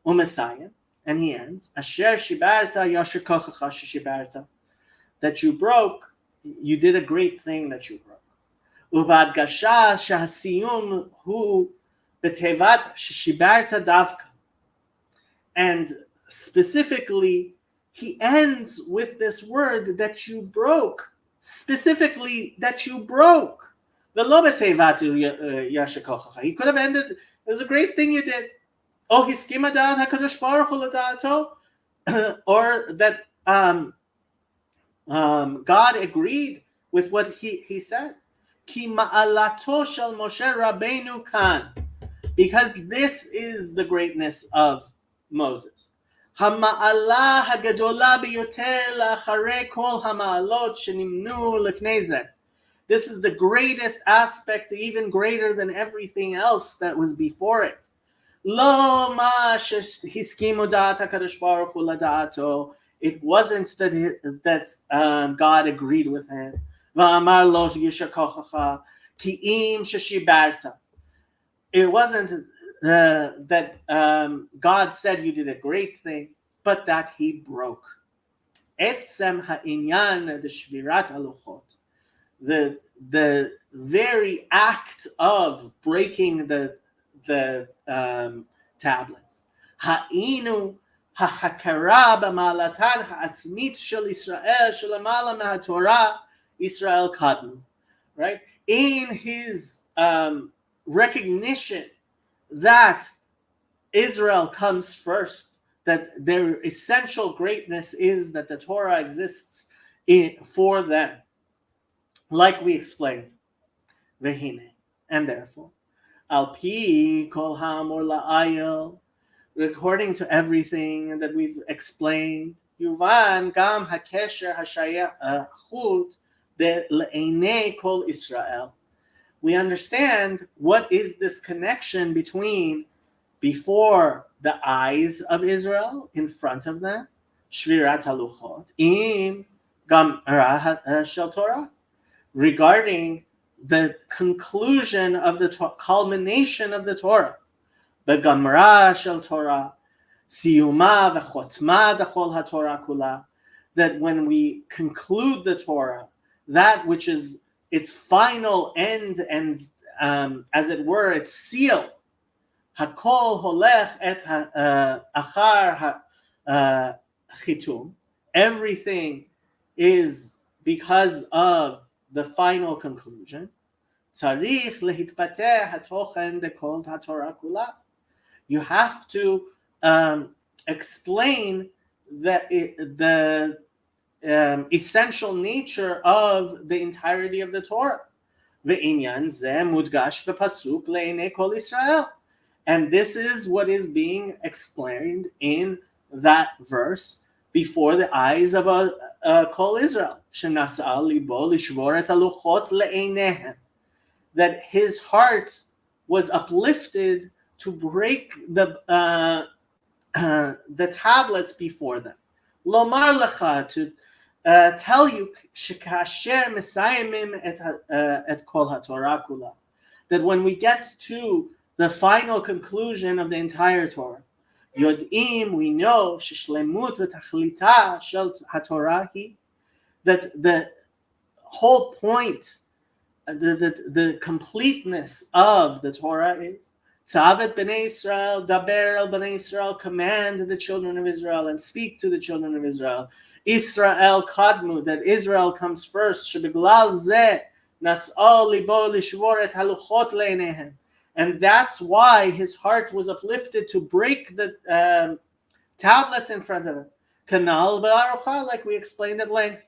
B: Messiah, and he ends, Asher shibarta yasher kochacha shibarta, that you broke, you did a great thing that you broke. Ubadgasha shahasiyum hu betevat shibarta davka, and specifically he ends with this word that you broke, specifically that you broke. V'lo betevat yasher kochacha. He could have ended, it was a great thing you did. Oh, hiskima da'at HaKadosh Baruch Hu leda'ato, or that God agreed with what he said. Ki ma'alato shel Moshe Rabbeinu kan, because this is the greatness of Moses. Hama'ala hagadola biyoter la'acharei kol hama'alot shenimnu lifnei zeh. This is the greatest aspect, even greater than everything else that was before it. Lo ma hiskimu da'at HaKadosh Baruch Hu lada'ato. It wasn't that God agreed with him. Va'amar lo yishakochacha ki im sheshibarta. It wasn't that God said you did a great thing, but that he broke. Etzem ha'inyan de shvirat haluchot. The very act of breaking the tablets. Ha'inu ha'hakara b'malatan ha'atzmit shel Israel shelamala mehatorah Israel kadmu. Right? In his recognition that Israel comes first, that their essential greatness is that the Torah exists for them, like we explained. Vehine, and therefore, al pi kol ha'amor la'ayel, according to everything that we've explained, yuvan gam hakesher hashayachut de le'enei kol Israel. We understand what is this connection between before the eyes of Israel, in front of them, shvirat haluchot, im gamra shel Torah, regarding the conclusion of the culmination of the Torah, begamra shel Torah, siyuma v'chotma dechol haTorah kula, that when we conclude the Torah, that which is its final end and, as it were, its seal, hakol holech et achar chitum, everything is because of the final conclusion. Tzarich lehitpateh hatochen dekol haTorah kula. You have to explain the essential nature of the entirety of the Torah. Ve'inyan zeh mudgash b'pasuk le'enei kol Israel. And this is what is being explained in that verse before the eyes of Kol Israel. Shenasa'al libo lishvor et haluchot le'einehem. That his heart was uplifted to break the tablets before them. Lomar lecha, to tell you, shekasher mesayimim et kol haTorah kula, that when we get to the final conclusion of the entire Torah, Yod'im, we know, sheshlemut v'tachlita shel haTorah hi, that the whole point, the completeness of the Torah is Tzavet b'nei Israel, daber el b'nei Israel, command the children of Israel and speak to the children of Israel. Israel kadmu, that Israel comes first. Shebeglal zeh nas'al libo lishvor et haluchot le'eneihem. And that's why his heart was uplifted to break the tablets in front of him. Kanal b'arucha, like we explained at length.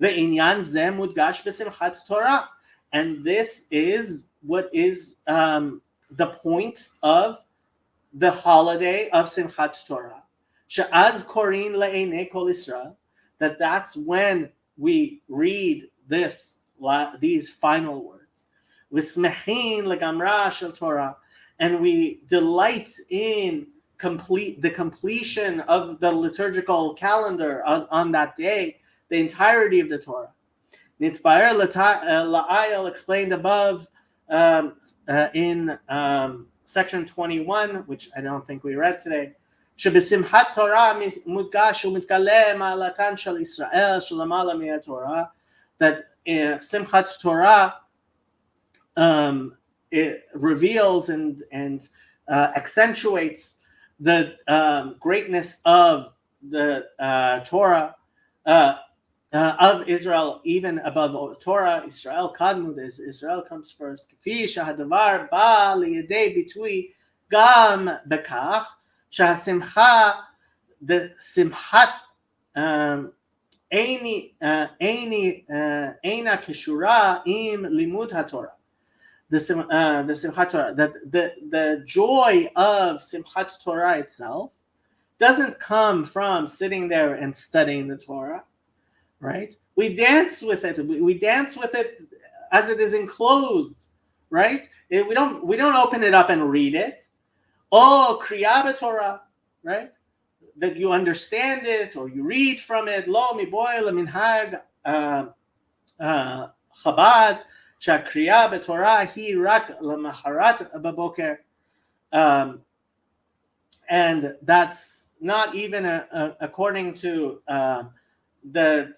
B: Ve'inyan zeh mudgash b'simchat Torah. And this is what is the point of the holiday of Simchat Torah. She'az korin le'enei kol Israel. That's when we read these final words. V'smechin legamra shel Torah, and we delight in the completion of the liturgical calendar on that day, the entirety of the Torah. Nitzbaer la'ayel, explained above in section 21, which I don't think we read today. Shebesimchat Torah mudgash u'mitgaleh ma'alatan shel Israel shelamala me'aTorah, that Simchat Torah it reveals and accentuates the greatness of the Torah of Israel, even above Torah. Israel kadmu, Israel comes first. K'fi shehadavar ba liyedei bitui gam bekach shehasimcha, the simchat eina keshura im limud haTorah. the Simchat Torah, that the joy of Simchat Torah itself doesn't come from sitting there and studying the Torah, right? We dance with it. We dance with it as it is enclosed, right? We don't open it up and read it. Oh, Kriya Torah, right? That you understand it or you read from it. Lo miboy leminhag Chabad shakriya b'Torah hi rak lemacharat baboker, and that's not even according to the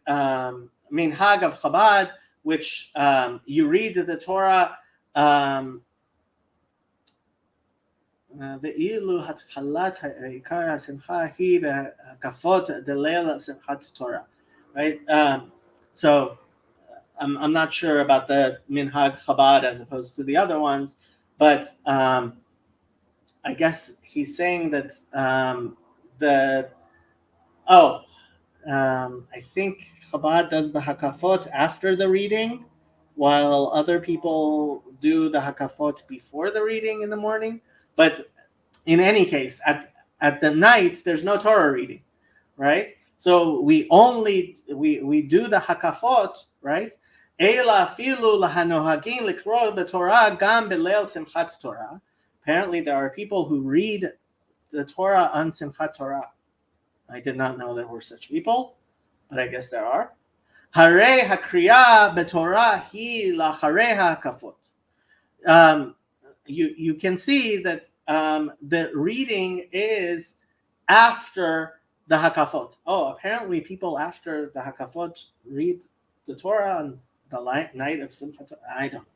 B: minhag of Chabad, which you read the Torah. ואילו התחלת העיקר השמחה היא בהקפות דליל שמחת Torah, right? So I'm not sure about the minhag Chabad as opposed to the other ones, but I guess he's saying that I think Chabad does the hakafot after the reading, while other people do the hakafot before the reading in the morning. But in any case, at the night, there's no Torah reading, right? So we do the hakafot, right? Apparently, there are people who read the Torah on Simchat Torah. I did not know there were such people, but I guess there are. Harei hakriya b'Torah hi lacharei hakafot. You can see that the reading is after the hakafot. Oh, apparently people after the hakafot read the Torah on the night of Simchat Torah. I don't know.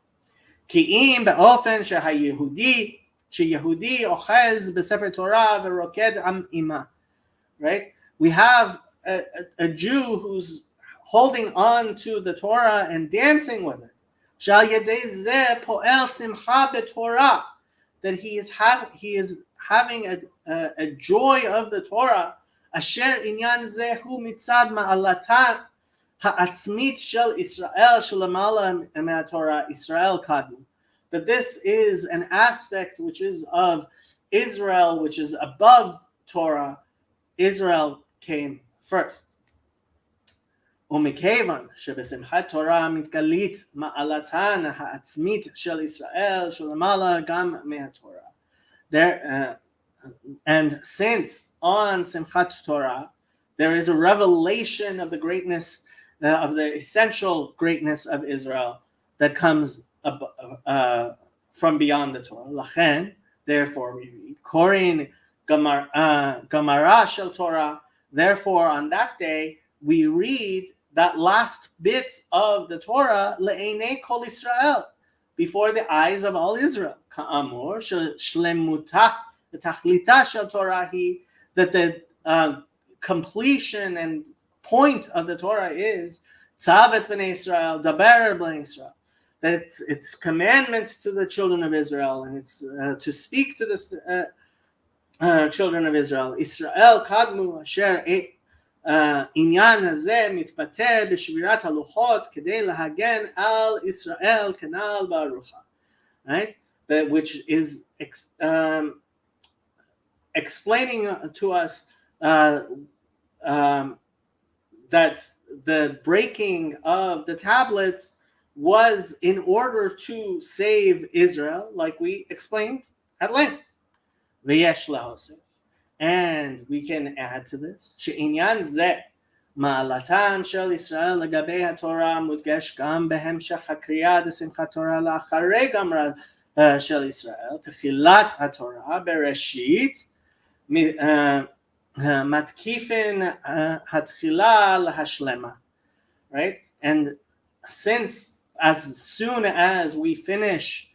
B: Ki'im be'ofen shehayehudi ochez b'sefer Torah v'roked am ima. Right? We have a Jew who's holding on to the Torah and dancing with it. That he is having a joy of the Torah. Asher inyan zehu mitzad ma'alatan ha'atzmit shel Israel shelamala me'atorah Israel kadmu. That this is an aspect which is of Israel, which is above Torah. Israel came first. ומכיוון שבשמחת תורה מתגלית מעלתן העצמית של ישראל שלמעלה גם מהתורה. And since on Simchat Torah there is a revelation of the greatness, of the essential greatness of Israel that comes from beyond the Torah. Lachen, therefore we read, Korin Gamara shel Torah. Therefore on that day we read that last bit of the Torah, le'enei kol Israel, before the eyes of all Israel. Ka'amur shlemuta v'tachlita shel Torah hi, that the completion and point of the Torah is tzavet b'nei Israel, daber b'nei Israel, that it's commandments to the children of Israel, and it's to speak to the children of Israel. Israel kadmu asher עניין הזה מתבטא בשבירת הלוחות כדי להגן על ישראל כנ"ל בארוחה, right? That which is explaining to us that the breaking of the tablets was in order to save Israel, like we explained at length. V'yesh lahosef. And we can add to this, שעניין זה, מעלתם של ישראל לגבי התורה מודגש גם בהמשך הקריאה דשמחת תורה לאחרי גמרה של ישראל, תחילת התורה בראשית, מתקיפין התחילה להשלמה, right? And since as soon as we finish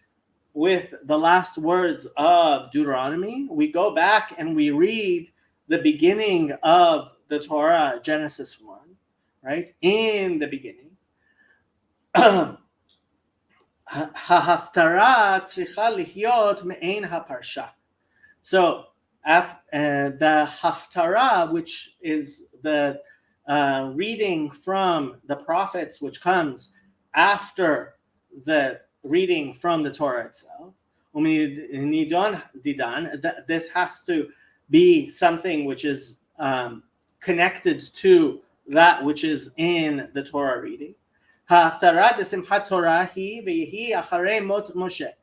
B: with the last words of Deuteronomy, we go back and we read the beginning of the Torah, Genesis 1, right? In the beginning. Hahaftarah tzricha lihyot me'ein haparsha. So the Haftarah, which is the reading from the prophets, which comes after the reading from the Torah itself. This has to be something which is connected to that which is in the Torah reading. Haftarah de Simchat Torah hi acharei mot Moshe.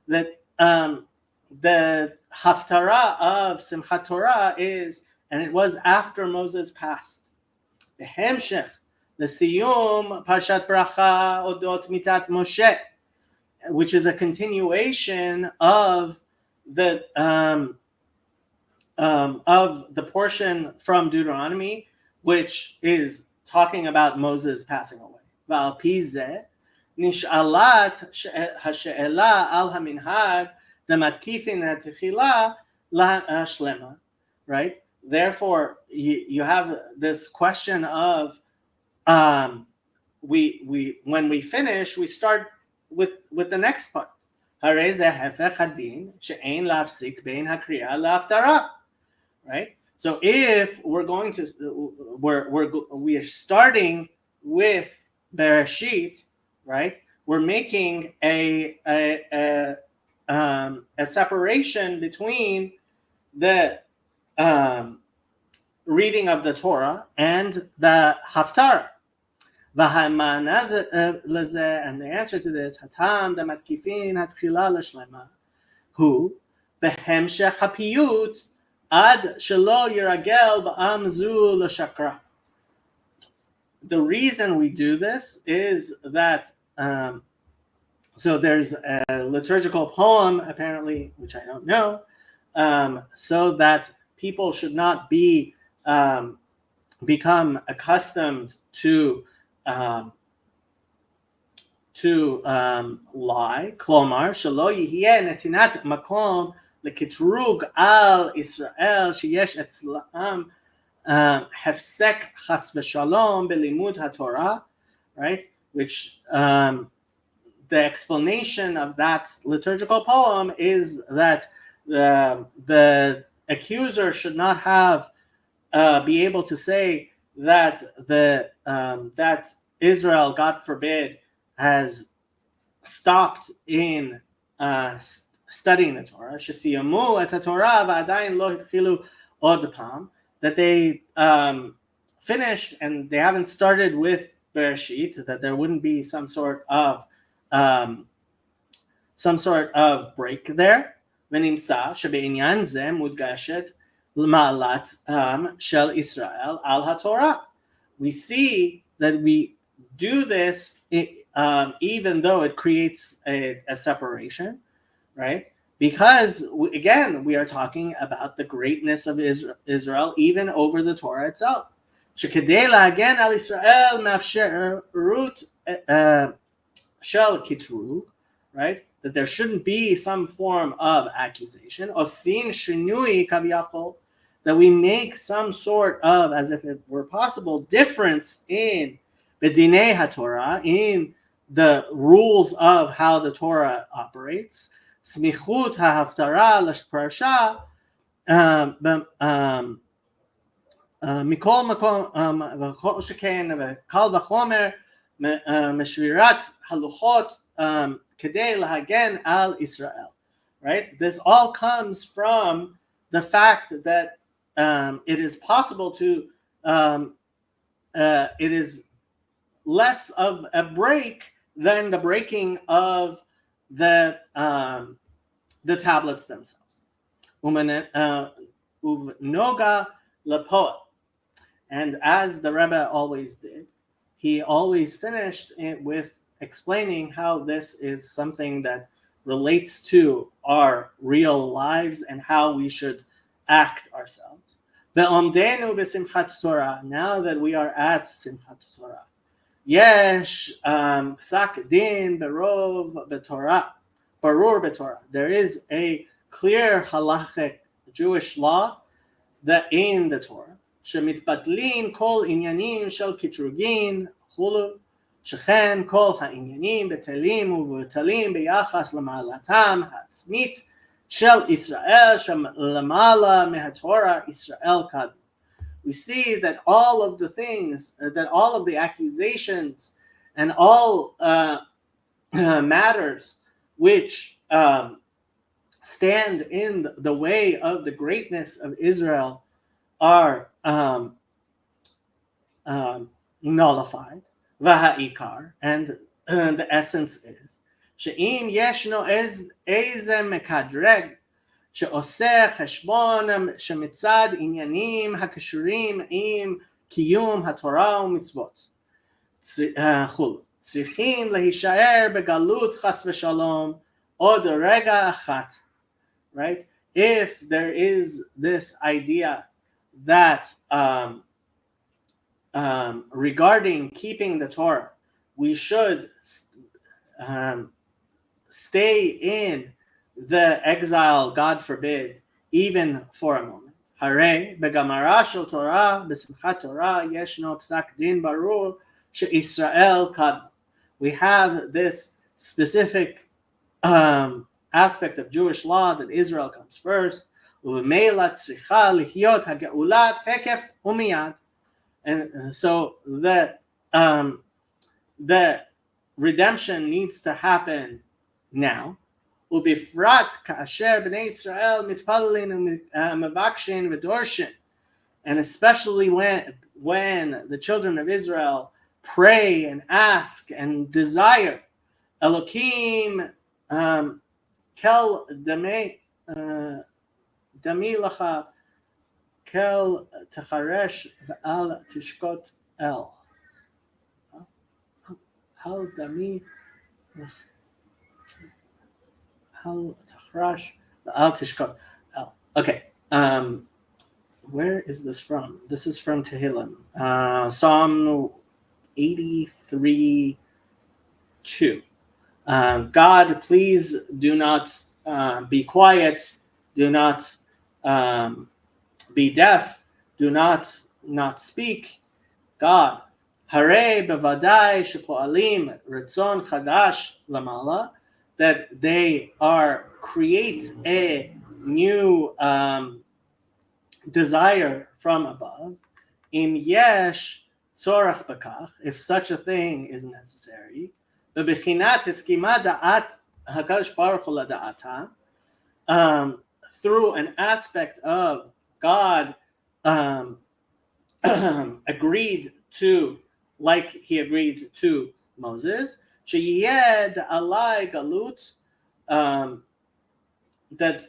B: That the Haftarah of Simchat Torah is, and it was after Moses passed. Behemshech, the Siyum Parshat Bracha Odot Mitat Moshe, which is a continuation of the portion from Deuteronomy, which is talking about Moses passing away. V'al pi zeh nish'alat ha'she'ela al haminhag dematkifin ha'techila la'shlema. Right? Therefore, you have this question of we when we finish, we start with the next part. Harei zeh hefech hadin she'ein lafsik bein hakriya la'haftara. Right? So if we're going to, we are starting with Bereshit, right? We're making a separation between the reading of the Torah and the Haftarah. And the answer to this, Hatam dematkifin hatchila l'shlema, hu behemshech hapiyut ad shelo yiragel ba'am zu l'shakra. The reason we do this is that so there's a liturgical poem apparently, which I don't know, so that people should not be become accustomed to lie. Klomar shelo yihye netinat makom lekitrug al Israel sheyesh etzlam hefsek chas v'shalom belimud haTorah, right? Which the explanation of that liturgical poem is that the accuser should not have be able to say that that Israel, God forbid, has stopped in studying the Torah. Shesiyamu et haTorah v'adayin lo hitchilu od pam, that they finished and they haven't started with Bereshit, that there wouldn't be some sort of break there. V'nimsa shebe'inyan zeh mudgashet ma'alat shel Israel al haTorah. We see that we do this even though it creates a separation, right? Because again, we are talking about the greatness of Israel even over the Torah itself. Shekedei la'agen al Israel mafsherut shel kitrug, right? That there shouldn't be some form of accusation. Osin shinui kaviyachol, that we make some sort of, as if it were possible, difference in bedinei haTorah, in the rules of how the Torah operates. Smichut ha'haftara l'parsha mikol makom v'kol sheken v'kal v'chomer meshvirat haluchot kedei lahagen al Israel. Right? This all comes from the fact that it is possible to it is less of a break than the breaking of the tablets themselves. Uvnoga lepoel, and as the Rebbe always did, he always finished it with explaining how this is something that relates to our real lives and how we should act ourselves. Ve'omdenu b'simchat Torah, now that we are at Simchat Torah, yesh psak din berov b'Torah, barur b'Torah. There is a clear halachic Jewish law that in the Torah, shemitbatlin kol inyanim shel kitrugin chulu, sheken kol ha'inyanim betelim uvutalim biyachas lema'alatam ha'atzmit shel Israel shelamala mehaTorah Israel kadu. We see that all of the things, that all of the accusations and all matters which stand in the way of the greatness of Israel are nullified. V'ha'ikar, and the essence is she'im yeshno eze mekadreg שעושה חשבון שמצד עניינים הקשורים עם קיום התורה ומצוות צריכים להישאר בגלות חס ושלום עוד רגע אחת. Right? If there is this idea that regarding keeping the Torah, we should stay in the exile, God forbid, even for a moment. Hare begamara shel Torah b'simchat Torah yeshno psak din barur she'Israel kad. We have this specific aspect of Jewish law that Israel comes first. U'meilat tzricha lihyot ha'geula tekef umiyad. And so the redemption needs to happen now. ובפרט כאשר בני ישראל מתפללים ומבקשים ודורשים, and especially when the children of Israel pray and ask and desire, Elokim kel dami lacha kel techaresh ve'al tishkot el. Al dami Okay. Where is this from? This is from Tehillim. Psalm 83:2. God, please do not be quiet. Do not be deaf. Do not speak. God. Hare bevadai shepoalim retzon chadash lamala. That they create a new desire from above. Im yesh tzorach bakach, if such a thing is necessary. Bebechinat heskima da'at hakadosh baruch hu lada'ata, through an aspect of God agreed to, like he agreed to Moses. Sheyed alai galut, that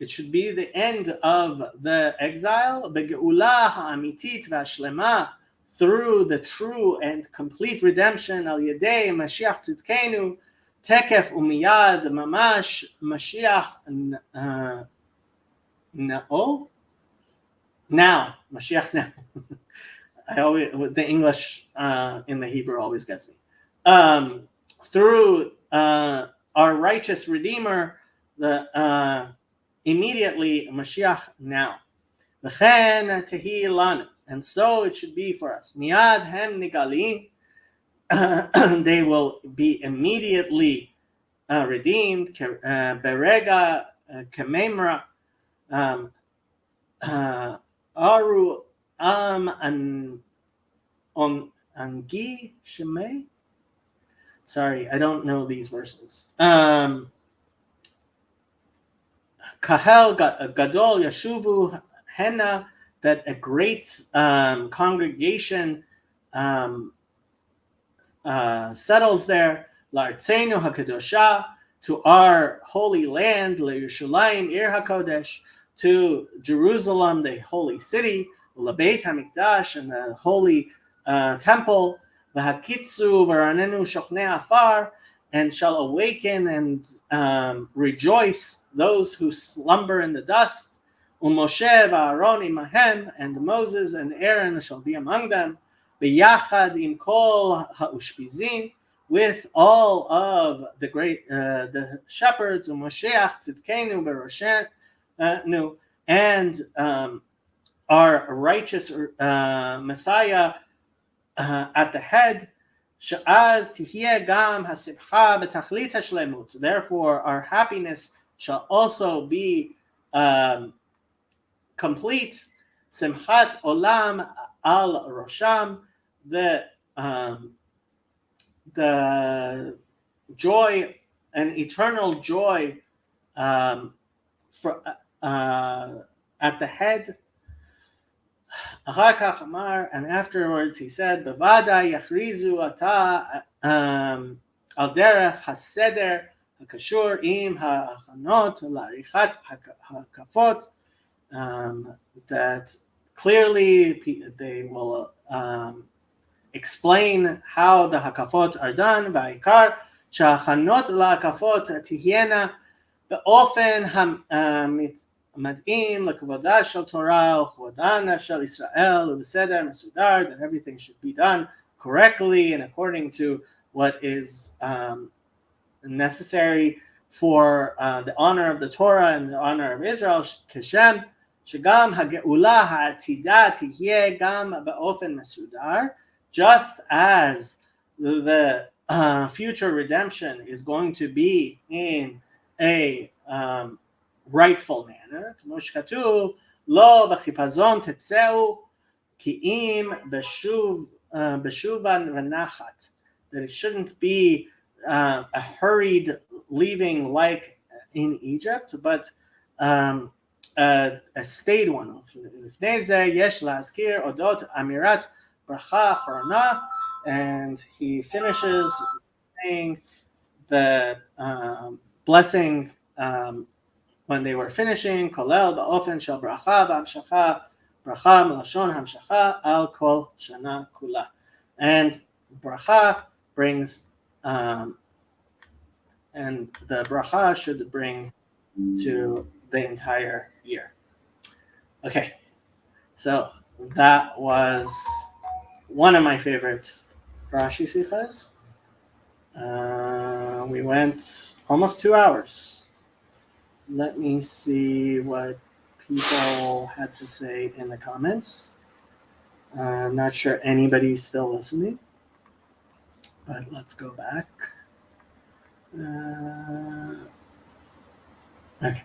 B: it should be the end of the exile, begeula ha'amitit v'ashlema, through the true and complete redemption, al yedei Mashiach tzidkenu, tekef umiyad mamash Mashiach now, Mashiach now. The English in the Hebrew always gets me. Through our righteous Redeemer, the immediately Mashiach now. V'chen tehi lanu, and so it should be for us. Miyad hem nigalim, they will be immediately redeemed. Berega kememra aru angi shemei. Sorry, I don't know these verses. Kahel gadol yashuvu henna, that a great congregation settles there. La'artzenu hakadosha, to our holy land. Le'Yerushalayim ir hakodesh, to Jerusalem, the holy city. L'beit hamikdash, and the holy temple. V'hakitzu v'ranenu shochnei afar, and shall awaken and rejoice those who slumber in the dust. Moshe v'Aaron imahem, and Moses and Aaron shall be among them. B'yachad im kol ha'ushpizin, with all of the great the shepherds. Mosheach tzidkenu b'roshenu, and our righteous Messiah at the head. Sha'az tihyeh gam hasimcha b'tachlit hashlemut. Therefore, our happiness shall also be complete. Simchat olam al rosham, the joy, an eternal joy for, at the head. And afterwards he said, B'V'Atah Yachrizu Ata al derech haseder hakashur im ha'achanot la'arichat hakafot, that clearly they will explain how the hakafot are done. V'ikar sha'achanot la'akafot tihyena באופן המתאים לכבודה של תורה וכבודן של ישראל ובסדר מסודר, that everything should be done correctly and according to what is necessary for the honor of the Torah and the honor of Israel, כשם שגם הגאולה העתידה תהיה גם באופן מסודר, just as the future redemption is going to be in a rightful manner, כמו שכתוב, לא בחיפזון תצאו כי אם בשובן ונחת, that it shouldn't be a hurried leaving like in Egypt, but a stayed one. לפני זה יש להזכיר אודות אמירת ברכה אחרונה, and he finishes saying the blessing when they were finishing, kolel ba'ofen shel bracha v'hamshacha, bracha melashon hamshacha al kol shana kula. And bracha brings, and the bracha should bring to the entire year. Okay, so that was one of my favorite Rashi Sichas. We went almost 2 hours. Let me see what people had to say in the comments. I'm not sure anybody's still listening, but let's go back. Okay.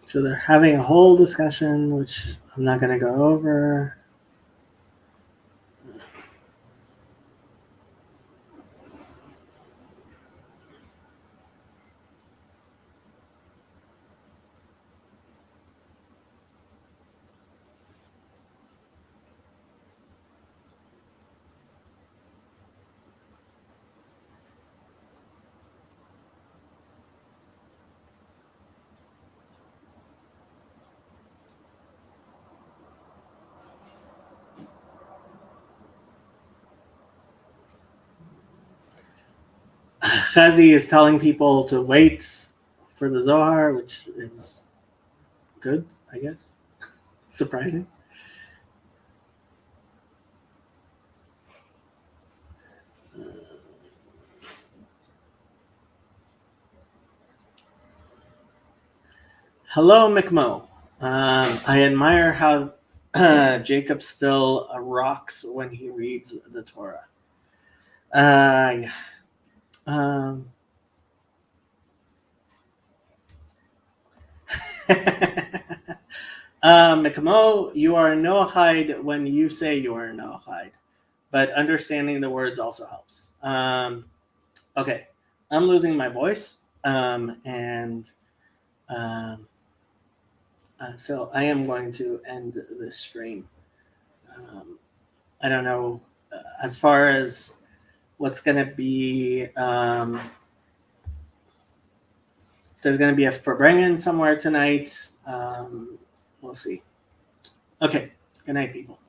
B: So they're having a whole discussion, which I'm not going to go over. Chazi is telling people to wait for the Zohar, which is good, I guess. Surprising. Hello, Mikmo. I admire how Jacob still rocks when he reads the Torah. Yeah. Mikmo, you are a Noahide when you say you are a Noahide, but understanding the words also helps. Okay, I'm losing my voice, so I am going to end this stream. I don't know, as far as what's going to be, there's going to be a Farbrengen somewhere tonight. We'll see. Okay, good night, people.